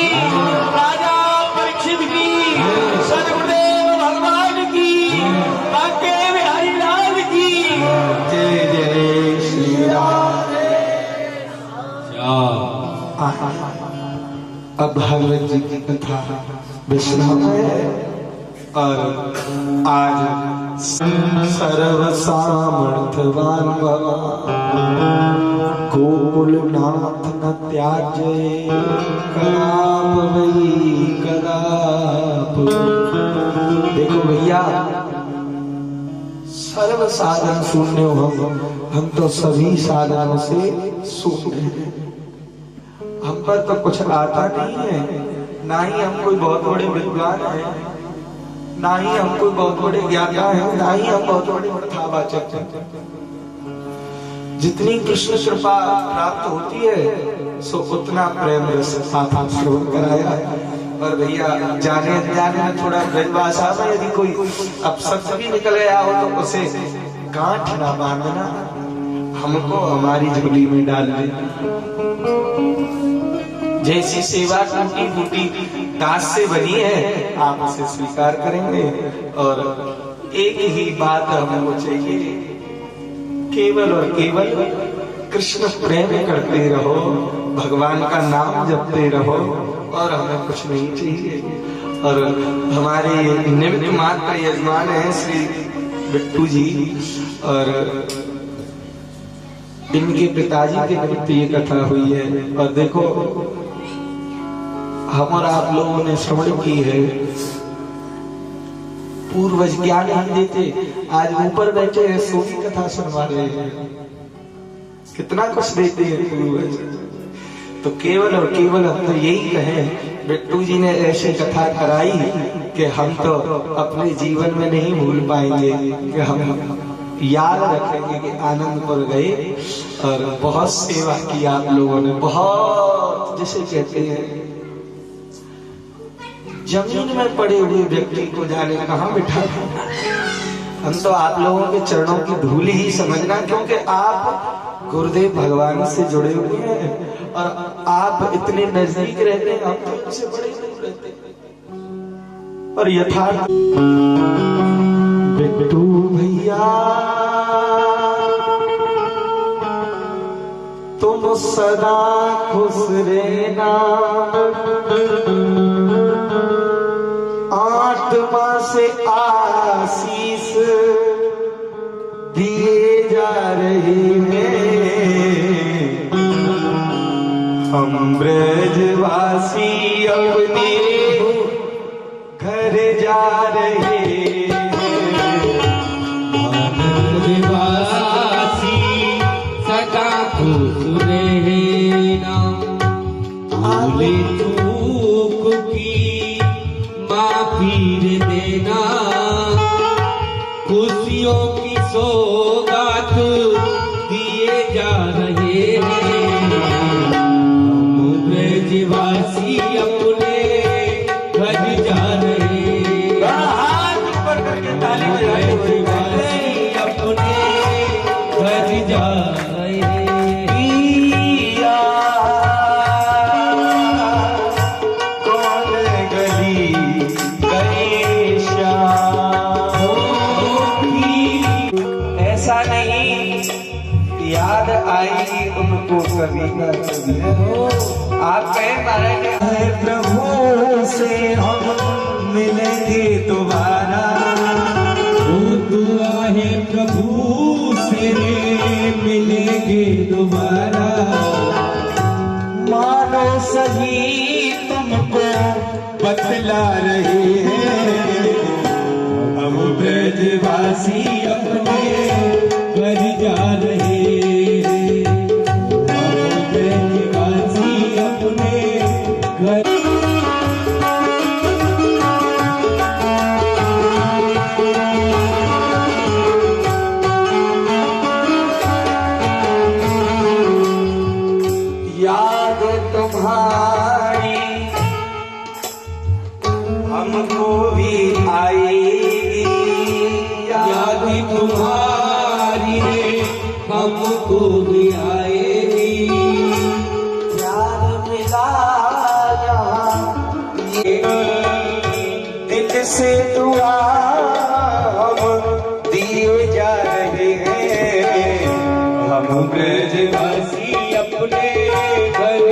राजा परीक्षित की, सदगुरुदेव भगवान की, बांके बिहारी लाल की। जय जय श्री राम। अब भगवत जी की कथा विश्राम है और आज सर्व सामर्थ्यवान गोकुलनाथ न त्याजे कलाप वही कलाप। देखो भैया, सर्व साधन शून्य हो, हम तो सभी साधनों से शून्य हैं। हम पर तो कुछ आता नहीं है, ना ही हम कोई बहुत बड़े विद्वान हैं, ना ही हम कोई बहुत बड़े ज्ञाता हैं, ना ही हम बहुत बड़े कथावाचक हैं। जितनी कृष्ण कृपा प्राप्त होती है सो उतना प्रेम रस साथ श्रवण कराया है। और भैया जाने अनजाने में थोड़ा ब्रजभाषा में यदि कोई अपशब्द भी निकल गया हो तो उसे गांठ ना बांधना, हमको हमारी झोली में डाल देना। जैसी सेवा टूटी फूटी दास से बनी है, आप उसे स्वीकार करेंगे। और एक ही बात हमको चाहिए, केवल और केवल कृष्ण प्रेम करते रहो, भगवान का नाम जपते रहो और हमें कुछ नहीं चाहिए। और हमारे निमित्त मात्र यजमान है श्री बिट्टू जी, और इनके पिताजी के निमित्त ये कथा हुई है। और देखो हम और आप लोगों ने श्रवण की है, पूर्वज ज्ञान नहीं देते, आज ऊपर बैठे हैं सोनी कथा सुनवा रहे हैं, कितना कुछ देते हैं पूर्वज। तो केवल और केवल हम तो यही कहें, बिट्टू जी ने ऐसी कथा कराई कि हम तो अपने जीवन में नहीं भूल पाएंगे, कि हम याद रखेंगे कि आनंदपुर गए और बहुत सेवा की आप लोगों ने, बहुत जिसे कहते हैं जमीन में पड़े हुए व्यक्ति को जाने कहाँ बिठा। हम तो आप लोगों के चरणों की धूल ही समझना, क्योंकि आप गुरुदेव भगवान से जुड़े हुए हैं और आप इतने नजदीक रहते हैं, हम तो इनसे बड़े दूर रहते हैं। और यथार्थ बिट्टू भैया तुम सदा खुश रहना, आत्मा से आशीष दिए जा रहे हैं, हम ब्रजवासी अपने घर जा रहे हैं, ब्रजवासी सदा खुश रहना, भूले चूक की माफी देना, खुशियों की सौगात दिए जा रहे हैं, हम ब्रजवासी अपने घर जा रहे हैं, हाथ ऊपर करके ताली ब्रजवासी अपने घर जा रहे हैं। पिया कौन गली गए श्याम, ऐसा नहीं याद आएगी उनको कभी ना कभी। आप कहे महाराज प्रभु से हम मिलेंगे दोबारा, वो दुआ है प्रभु से मिलेंगे दोबारा, मानो सही तुमको बतला रहे हैं, हम ब्रजवासी अपने घर जा रहे हैं, हम ब्रजवासी अपने घर। याद तुम्हारी हमको भी आएगी, याद तुम्हारी हमको भी आएगी, याद मिला यहाँ ये दिल से दुआ हम दिए जा रहे हैं, हम ब्रजवासी अपने घर।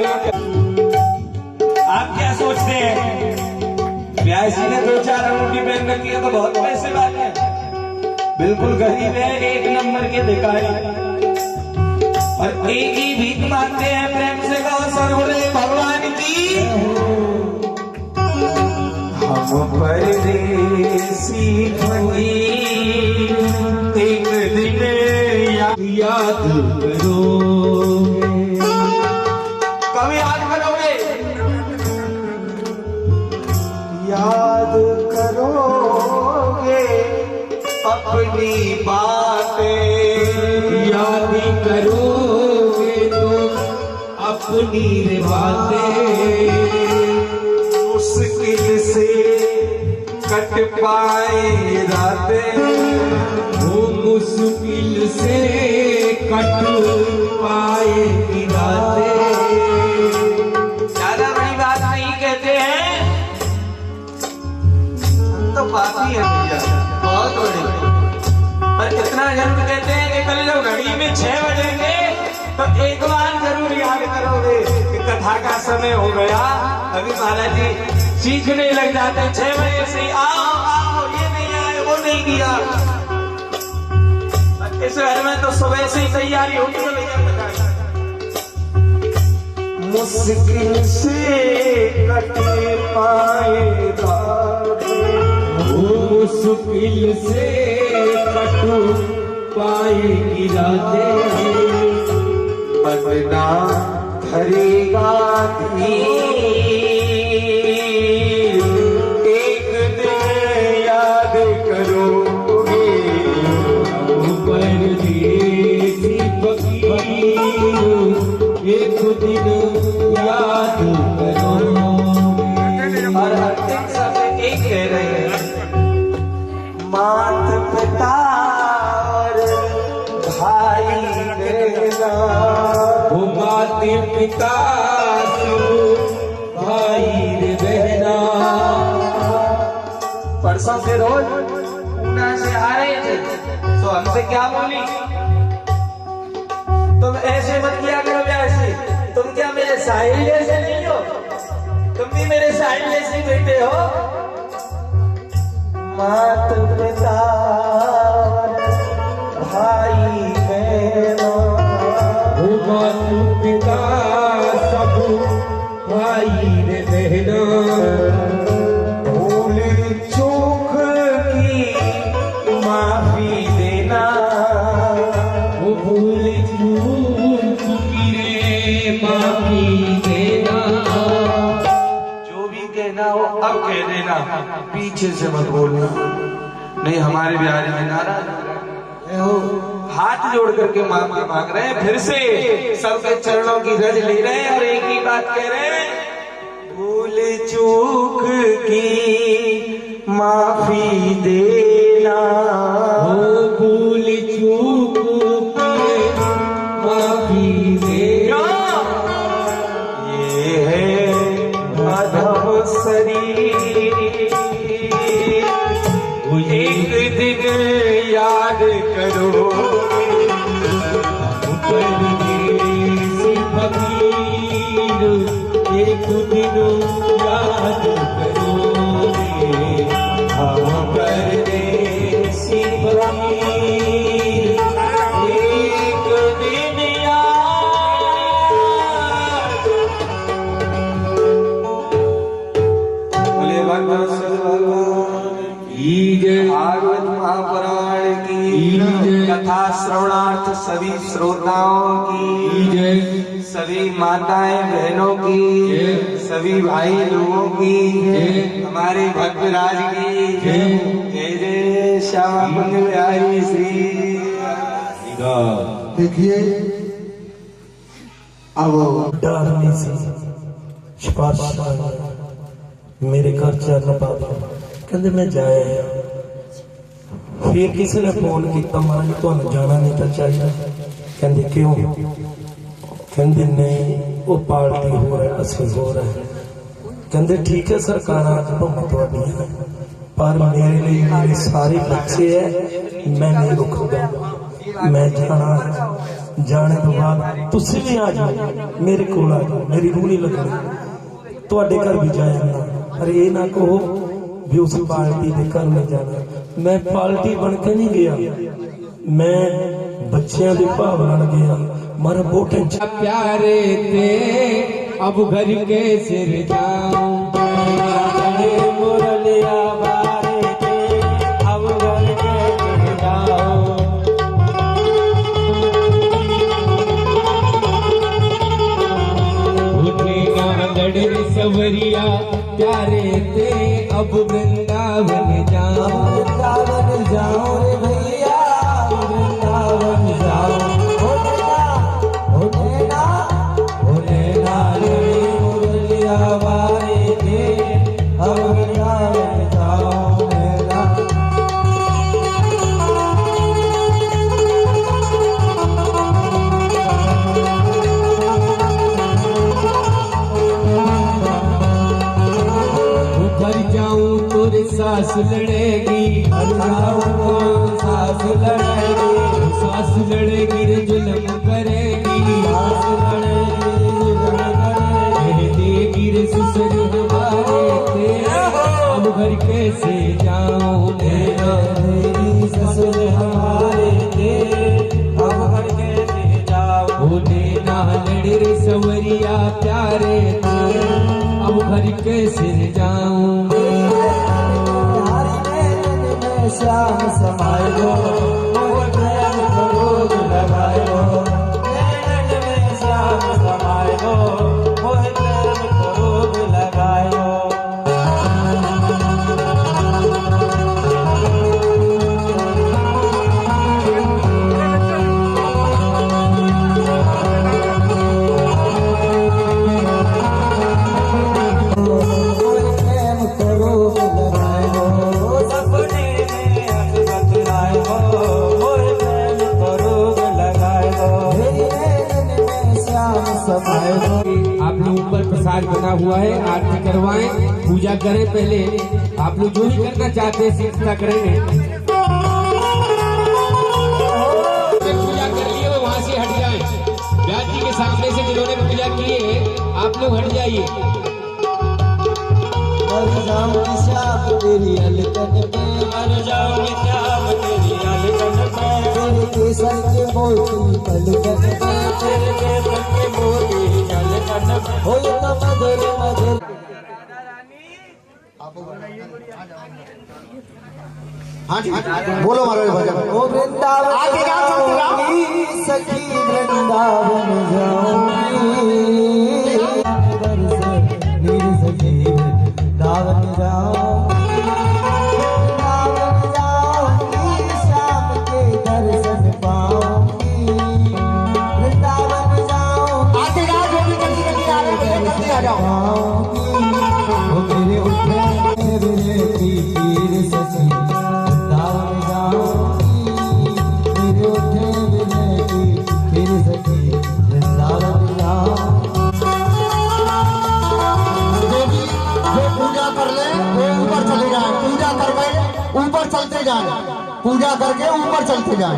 आप क्या सोचते हैं, व्यास जी ने 2-4 अंगूठी पहन रखी है तो बहुत पैसे वाले हैं? बिल्कुल गरीब है, 1 नंबर के भिखारी, और एक ही भीख मांगते हैं। प्रेम से कहो सर्वोदय भगवान की। हम परदेसी बनी एक दिन याद करो, कभी याद करोगे, याद करोगे अपनी बातें, याद करोगे तो अपनी बातें, मुश्किल से कट पाए रातें, वो मुश्किल से कट पाए रातें। ज्यादा बड़ी बात नहीं कहते हैं, तो पापी है भैया, बहुत बड़ी। पर इतना जरूर कहते हैं कि कल जब घड़ी में 6 बजेंगे तो एक बार जरूर याद करोगे कि कथा का समय हो गया। अभी महाराज जी सीखने लग जाते 6 बजे से आओ आओ, ये नहीं आए वो नहीं किया। इस घर में तो सुबह से ही तैयारी होती है भैया। मुश्किल से कटे पाएगा, मुश्किल से कटू पाएगी रातें, बदना धरेगा धीर, एक दिन याद करोगे परदेसी फकीर, एक दिन याद करोगे। और हर दिन सब एक कह रहे हैं, मात पिता और भाई बहना, वो माते पिता भाई रे बहना। परसों से रोज पूना से आ रहे थे तो हमसे क्या बोली, तुम ऐसे मत किया करो, ऐसे तुम क्या मेरे साहिल जैसे नहीं हो, तुम भी मेरे साहिल जैसे बेटे हो। मात पिता भाई बहना, वो माते पिता सब भाई रे बहना। भूल चूक की माफी देना, वो भूल चूक की रे माफी देना। जो भी कहना हो अब कह देना, पीछे से मत बोलना, नहीं हमारे बिहारी में नाराज हो। हाथ जोड़ करके माफी मांग रहे हैं, फिर से सबके चरणों की रज ले रहे हैं और एक ही बात कह रहे हैं, भूल चूक की माफी देना। वो भूल चूक की माफी देना। ये है अधम शरीर, एक दिन याद करो परदेसी फकीर, एक दिन याद करोगे। हम परदेसी फकीर, एक दिन याद। बोले भगवान की जय, भागवत महापुराण की जय। कथा श्रवणार्थ सभी श्रोताओं की जय, सभी माताएं बहनों की जय। सभी भाई लोगों की जय। हमारे भक्तराज की जय। जय जय श्यामा कुंज बिहारी श्री। देखिए अब डालने से सिफारिश मेरे घर चरण पापा कहते मैं जाया। फिर किसी ने फोन किया, महाराज तुहानू जाना नहीं तो चाहिए। कहते क्यों? कहते नहीं वो पार्टी हो रहा है, असं हो रहा है। कहते ठीक है सरकार भावें तुहाडियां है, पर मेरे लिए मेरे सारे बच्चे है, मैं नहीं रुकूंगा, मैं जाना। जाने तो बाद तुसी भी आ जाओ, मेरे को आ जाओ, मेरी रूह नहीं लगनी, तुहाडे घर भी जाएगा। पर ये ना कहो भी उस पार्टी के घर में जाना। मैं पार्टी बन के नहीं गया, मैं बच्चों की भावना गया। मारा बहुत टेंशन प्यारे थे अब घर के सिर जाऊं। मुरलिया बारे थे अब घर के सिर जाऊं। उठेगा गढ़ सवरिया प्यारे थे अब वृंदावन जाऊं। वृंदावन जाओ रे भैया, वृंदावन जाओ। होने ना रे मुरलिया बारे थे अब वृंदावन जाओ। घर जाऊं तो सास लड़ेगी, सास लड़ेगी, सास लड़ेगी रे जुल्म करेगी। समायो मोह प्रेम को रोग लगायो नैनन में श्याम समायो मोह प्रेम को रोग लगायो आप लोग ऊपर प्रसाद बना हुआ है, आरती करवाएं, पूजा करें। पहले आप लोग जो भी करना चाहते हैं सीखता करेंगे। पूजा कर लिए वो वहाँ से हट जाएं। व्यास जी के सामने से जिन्होंने पूजा की है आप लोग हट जाइए। मर जाऊं श्याम तेरी अलकन में, मर जाऊं श्याम तेरी अलकन में, तेरे केसर के मोती पलकन में, तेरे केसर के मोती अलकन में, हो ये तो मधुर मधुर। हाँ जी बोलो महाराज भजन। ओ वृंदावन आगे जाऊंगी, सखी वृंदावन जाऊंगी, मेरी सखी वृंदावन जाऊंगी, वृंदावन जाऊंगी, श्याम के दर्शन पाऊंगी, वृंदावन जाऊंगी, आगे जाओ जो भी जल्दी जल्दी आ रहे हैं जल्दी आ जाओ। वो मेरे उठे मेरे पीर सखी वृंदावन जाऊंगी, मेरे उठे मेरे पीर सखी वृंदावन जाऊंगी। जो पूजा कर ले वो ऊपर चले जाए, पूजा कर गए ऊपर चलते जाए, पूजा करके ऊपर चलते जाए।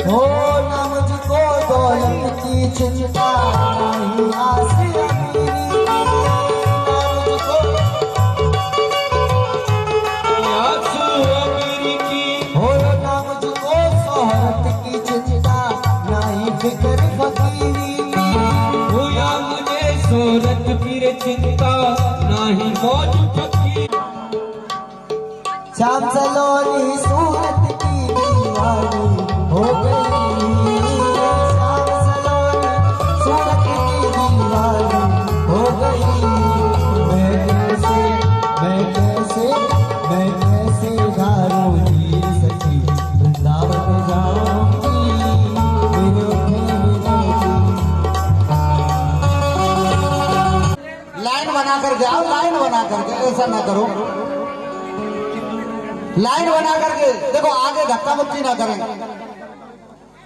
हो न मुझको दौलत की चिंता नहीं आस अमीरी, न मुझको आंसू अमीरी की, हो न मुझको शोहरत की चिंता नहीं फिक्र फकीरी की, हुआ मुझे शोहरत फिर चिंता नहीं मौज फकीर। श्याम सलोनी सूरत की दीवानी हो गई, श्याम सलोनी सूरत की दीवानी हो गई। मैं कैसे घारू जी सखी वृंदावन जाऊंगी, मेरे उठे लाइन बना करके आओ, लाइन बना करके, ऐसा ना करो, लाइन बना करके देखो, आगे धक्का मुक्की ना करें।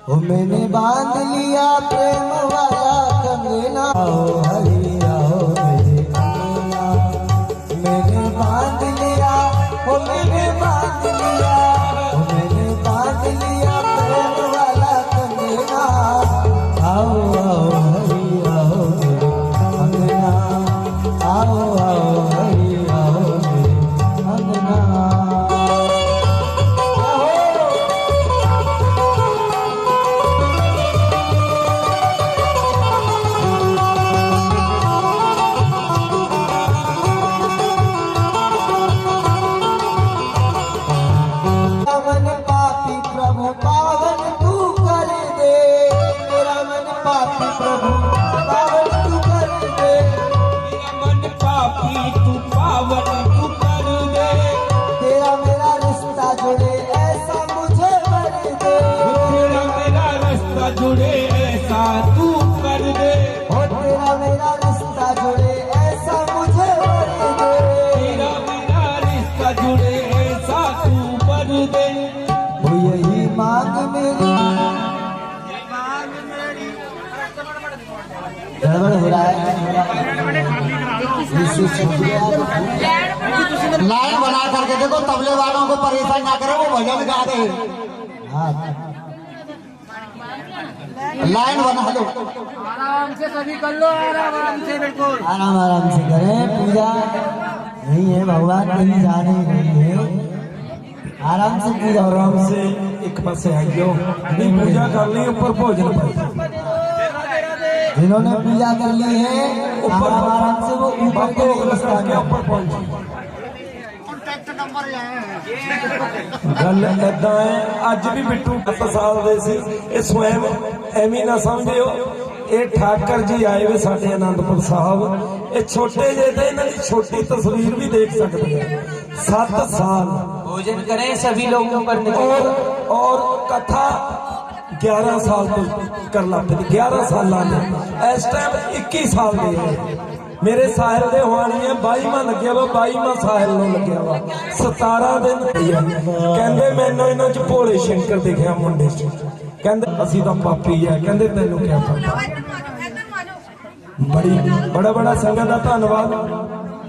हो मैंने बांध लिया प्रेम वाला कंगना, आओ हरि आओ मेरे अंगना, मैंने बांध लिया, हो मैंने बांध लिया, हो मैंने बांध लिया प्रेम वाला कंगना, आओ आओ हरि आओ मेरे अंगना, आओ आओ हरि आओ मेरे अंगना। मन पापी प्रभु पावन तू कर दे, मेरा मन पापी प्रभु पावन तू कर दे, मेरा मन पापी तू पावन तू कर दे, तेरा मेरा रिश्ता जुड़े ऐसा मुझे भर दे, तेरा मेरा रास्ता जुड़े ऐसा तू कर दे, हो तेरा मेरा रिश्ता जुड़े ऐसा मुझे भर दे, तेरा मेरा रिश्ता जुड़े ऐसा तू कर दे। वो यही मांग मेरी, गड़बड़ हो रहा है, लाइन बना करके देखो, तबले वालों को परेशान ना करो, वो भजन गा रहे हैं। हाँ लाइन बना लो, आराम से सभी कर लो, आराम से बिल्कुल आराम आराम से करें, पूजा नहीं है, भगवान कहीं जाने नहीं है, आराम से पूजा आराम से एक पास से आइयो, नहीं पूजा कर ली ऊपर भोजन पर। जिन्होंने पूजा कर ली है ऊपर आराम से वो ऊपर के के ऊपर पहुंचे। गल ਏਦਾਂ है ਅੱਜ भी बिट्टू 7 साल ਦੇ ਸੀ ਇਹ स्वयं ਐਵੇਂ ਨਾ ਸਮਝਿਓ ਇਹ ਠਾਕਰ ਜੀ ਆਏ ਵੇ ਸਾਡੇ ਆਨੰਦਪੁਰ ਸਾਹਿਬ ਇਹ ਛੋਟੇ ਜਿਹੇ ਤੇ ਇਹਨਾਂ ਦੀ ਛੋਟੀ ਤਸਵੀਰ ਵੀ ਦੇਖ ਸਕਦੇ ਆ 7 साल भोजन करें सभी लोगों पर और कथा 11 साल तो कर लाते 11 साल इस टाइम 21 साल ਦੇ ਹੈ मेरे साहिल दे होनी है 22वां लग्या वा 22वां साहिल नूं लग्या वा 17 दिन कहंदे मैनूं इन्हां च भोले शंकर दिखिया मुंडे च कहंदे असीं तां पापी है कहंदे तैनूं क्या पता बड़ा बड़ा संगत दा धन्नवाद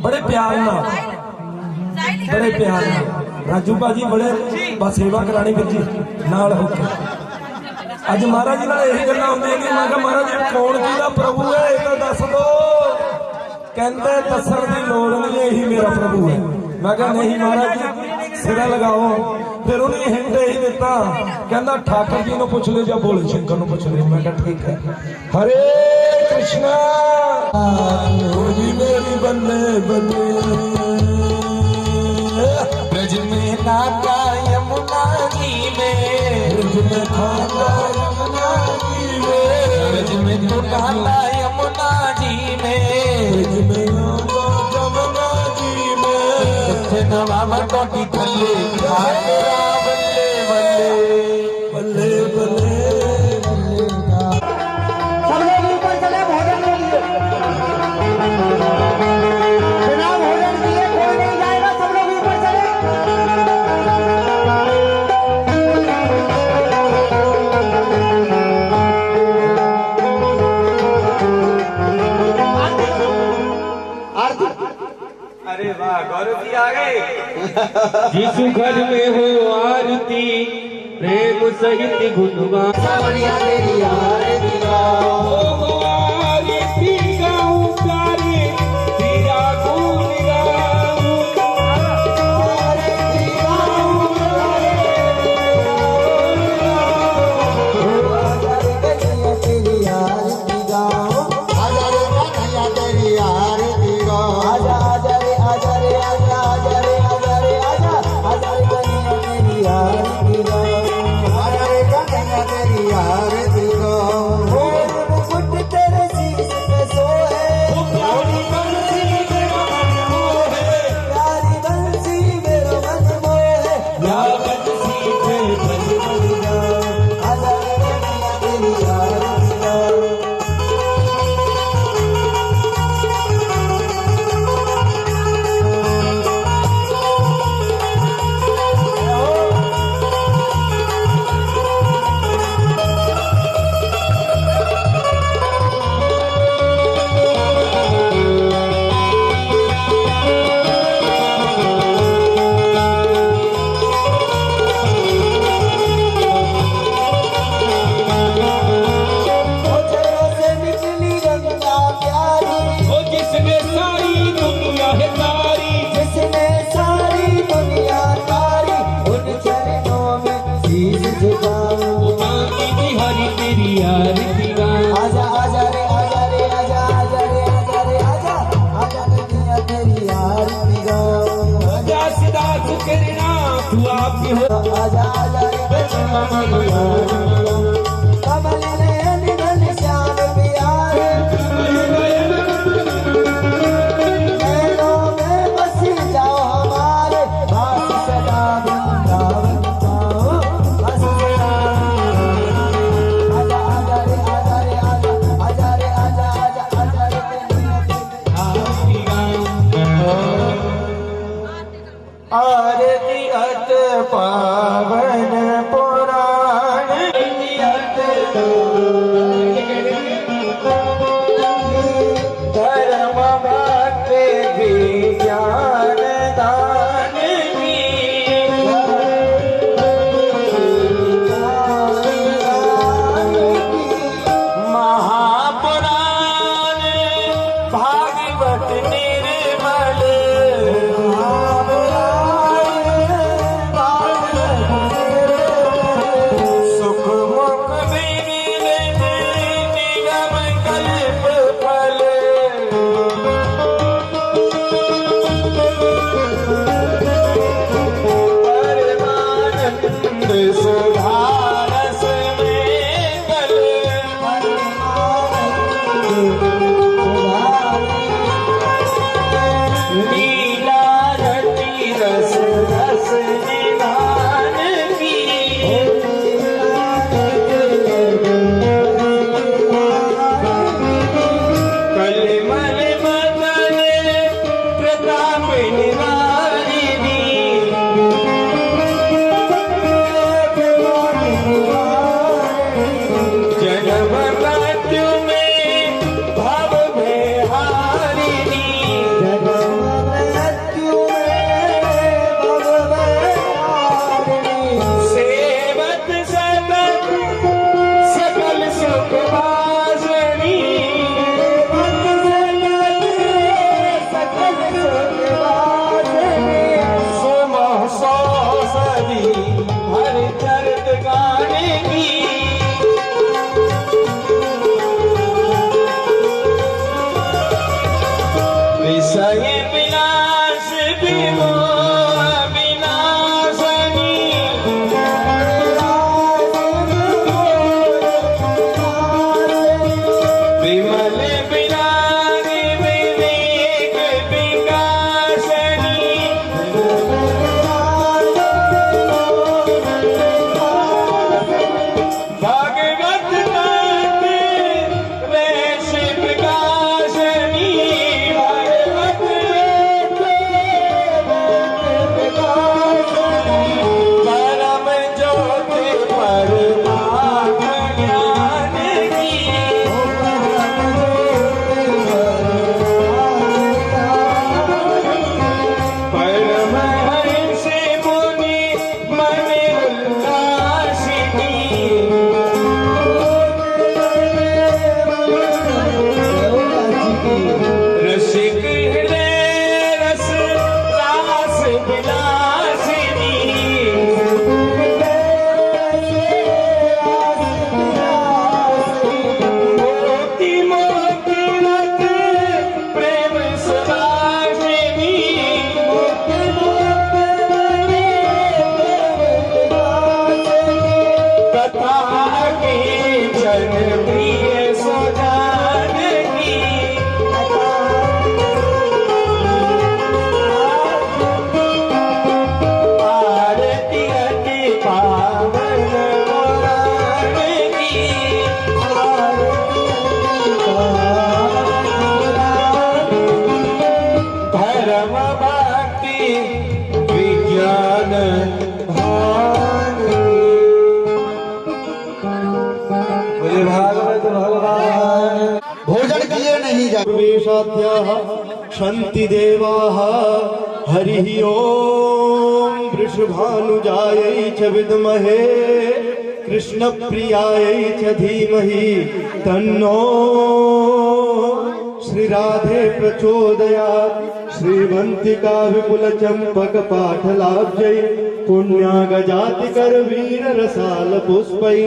बड़े प्यार नाल राजू भाजी बड़े बस सेवा करानी वीर जी नाल होके अज महाराज जी नाल यही गल्लां होंदियां कि मैं कहा महाराज कौन किहदा प्रभु है ये तां दस दो कहते दसन की लोड़ नहीं यही मेरा प्रभु है मैं कहा नहीं महाराज जी सिरा लगाओ फिर उन्हें हिंट ही दिता कहता ठाकर जी ने पूछ ले या भोले शंकर ने पूछ ले मैं कहा ठीक है हरे कृष्णा मेरी बल्ले बल्ले ब्रज में नाता यमुना जी में ब्रज में खाता यमुना जी में ब्रज में तो नाता यमुना जी में ब्रज में जमुना जी में नवा टोटी थल्ले बल्ले बल्ले सब लोग ऊपर चले भोजन के लिए बिना भोजन किए कोई नहीं जाएगा सब लोग ऊपर चले अरे वाह गौरव जी आ गए। जिसु घर में हो आरती प्रेम सहित गुणगान तेरी आरती गाओ आरती गाऊं प्यारे तेरा गुण गाऊं तेरी आरती गाओ आजा रे कन्हैया तेरी आरती गाओ आजा आजा रे आजा रे आजा आजा रे आजा रे आजा आजा रे कन्हैया तेरी आरती गाओ आजा रे कन्हैया तेरी आरती गाओ नीला रति रस रस निधान की कलमल मदन प्रताप निवारिणी जन्म मृत्यु में भव में हारिणी सेवत सतत सकल सुख वासनी सुमह सौ सदी हर चरित गाने की विषय विनाश विमोह विनाशनी विमल विरागी विवेक विकासनी भगवत नाथ वेश विकासनी भगवत परम ज्योति परमात्म ज्ञान की परमहंस मुनि मन उल्लासिनी रसिक हृदय रस रास विलासिनी मोती मोती रत प्रेम सुभाषिनी कथा की जन प्रिय सुजान की आरती अति पावन पुराण की धर्म भक्ति विज्ञान भान बोले भागवत भगवान। भोजन किए नहीं जा प्रवेशाद्याः क्षन्ति देवाः हरिः ओम् वृषभानुजायै च विद्महे कृष्णप्रियायै च धीमहि तन्नो श्रीराधे प्रचोदयात् श्रीवन्तिका विपुलचम्पक पाठलाब्जै पुण्यागजाति करवीर रसाल पुष्पै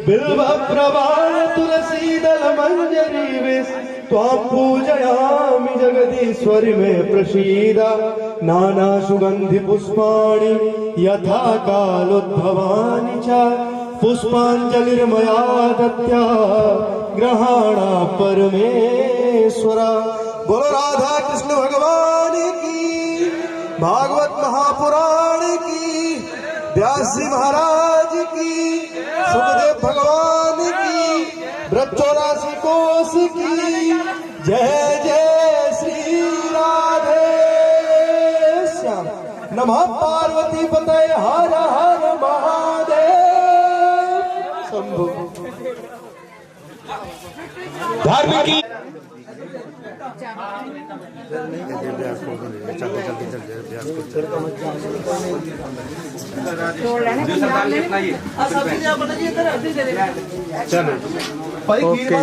बिल्व प्रवाल तुलसीदल मंजरी विष त्वां पूजयामि जगदीश्वरि मे प्रसीद नाना सुगंधि पुष्पाणि यथा कालोद्भवानि च पुष्पाञ्जलिर्मया दत्ता ग्रहाणा परमेश्वरा। बोलो राधा कृष्ण भगवान की, भागवत महापुराण की, व्यास जी महाराज की, सुखदेव भगवान की, ब्रजचौरासी कोश की जय जय श्री राधे श्याम। नमः पार्वती पतये हर हर महादेव शंभु। धार्मिक भाई खीर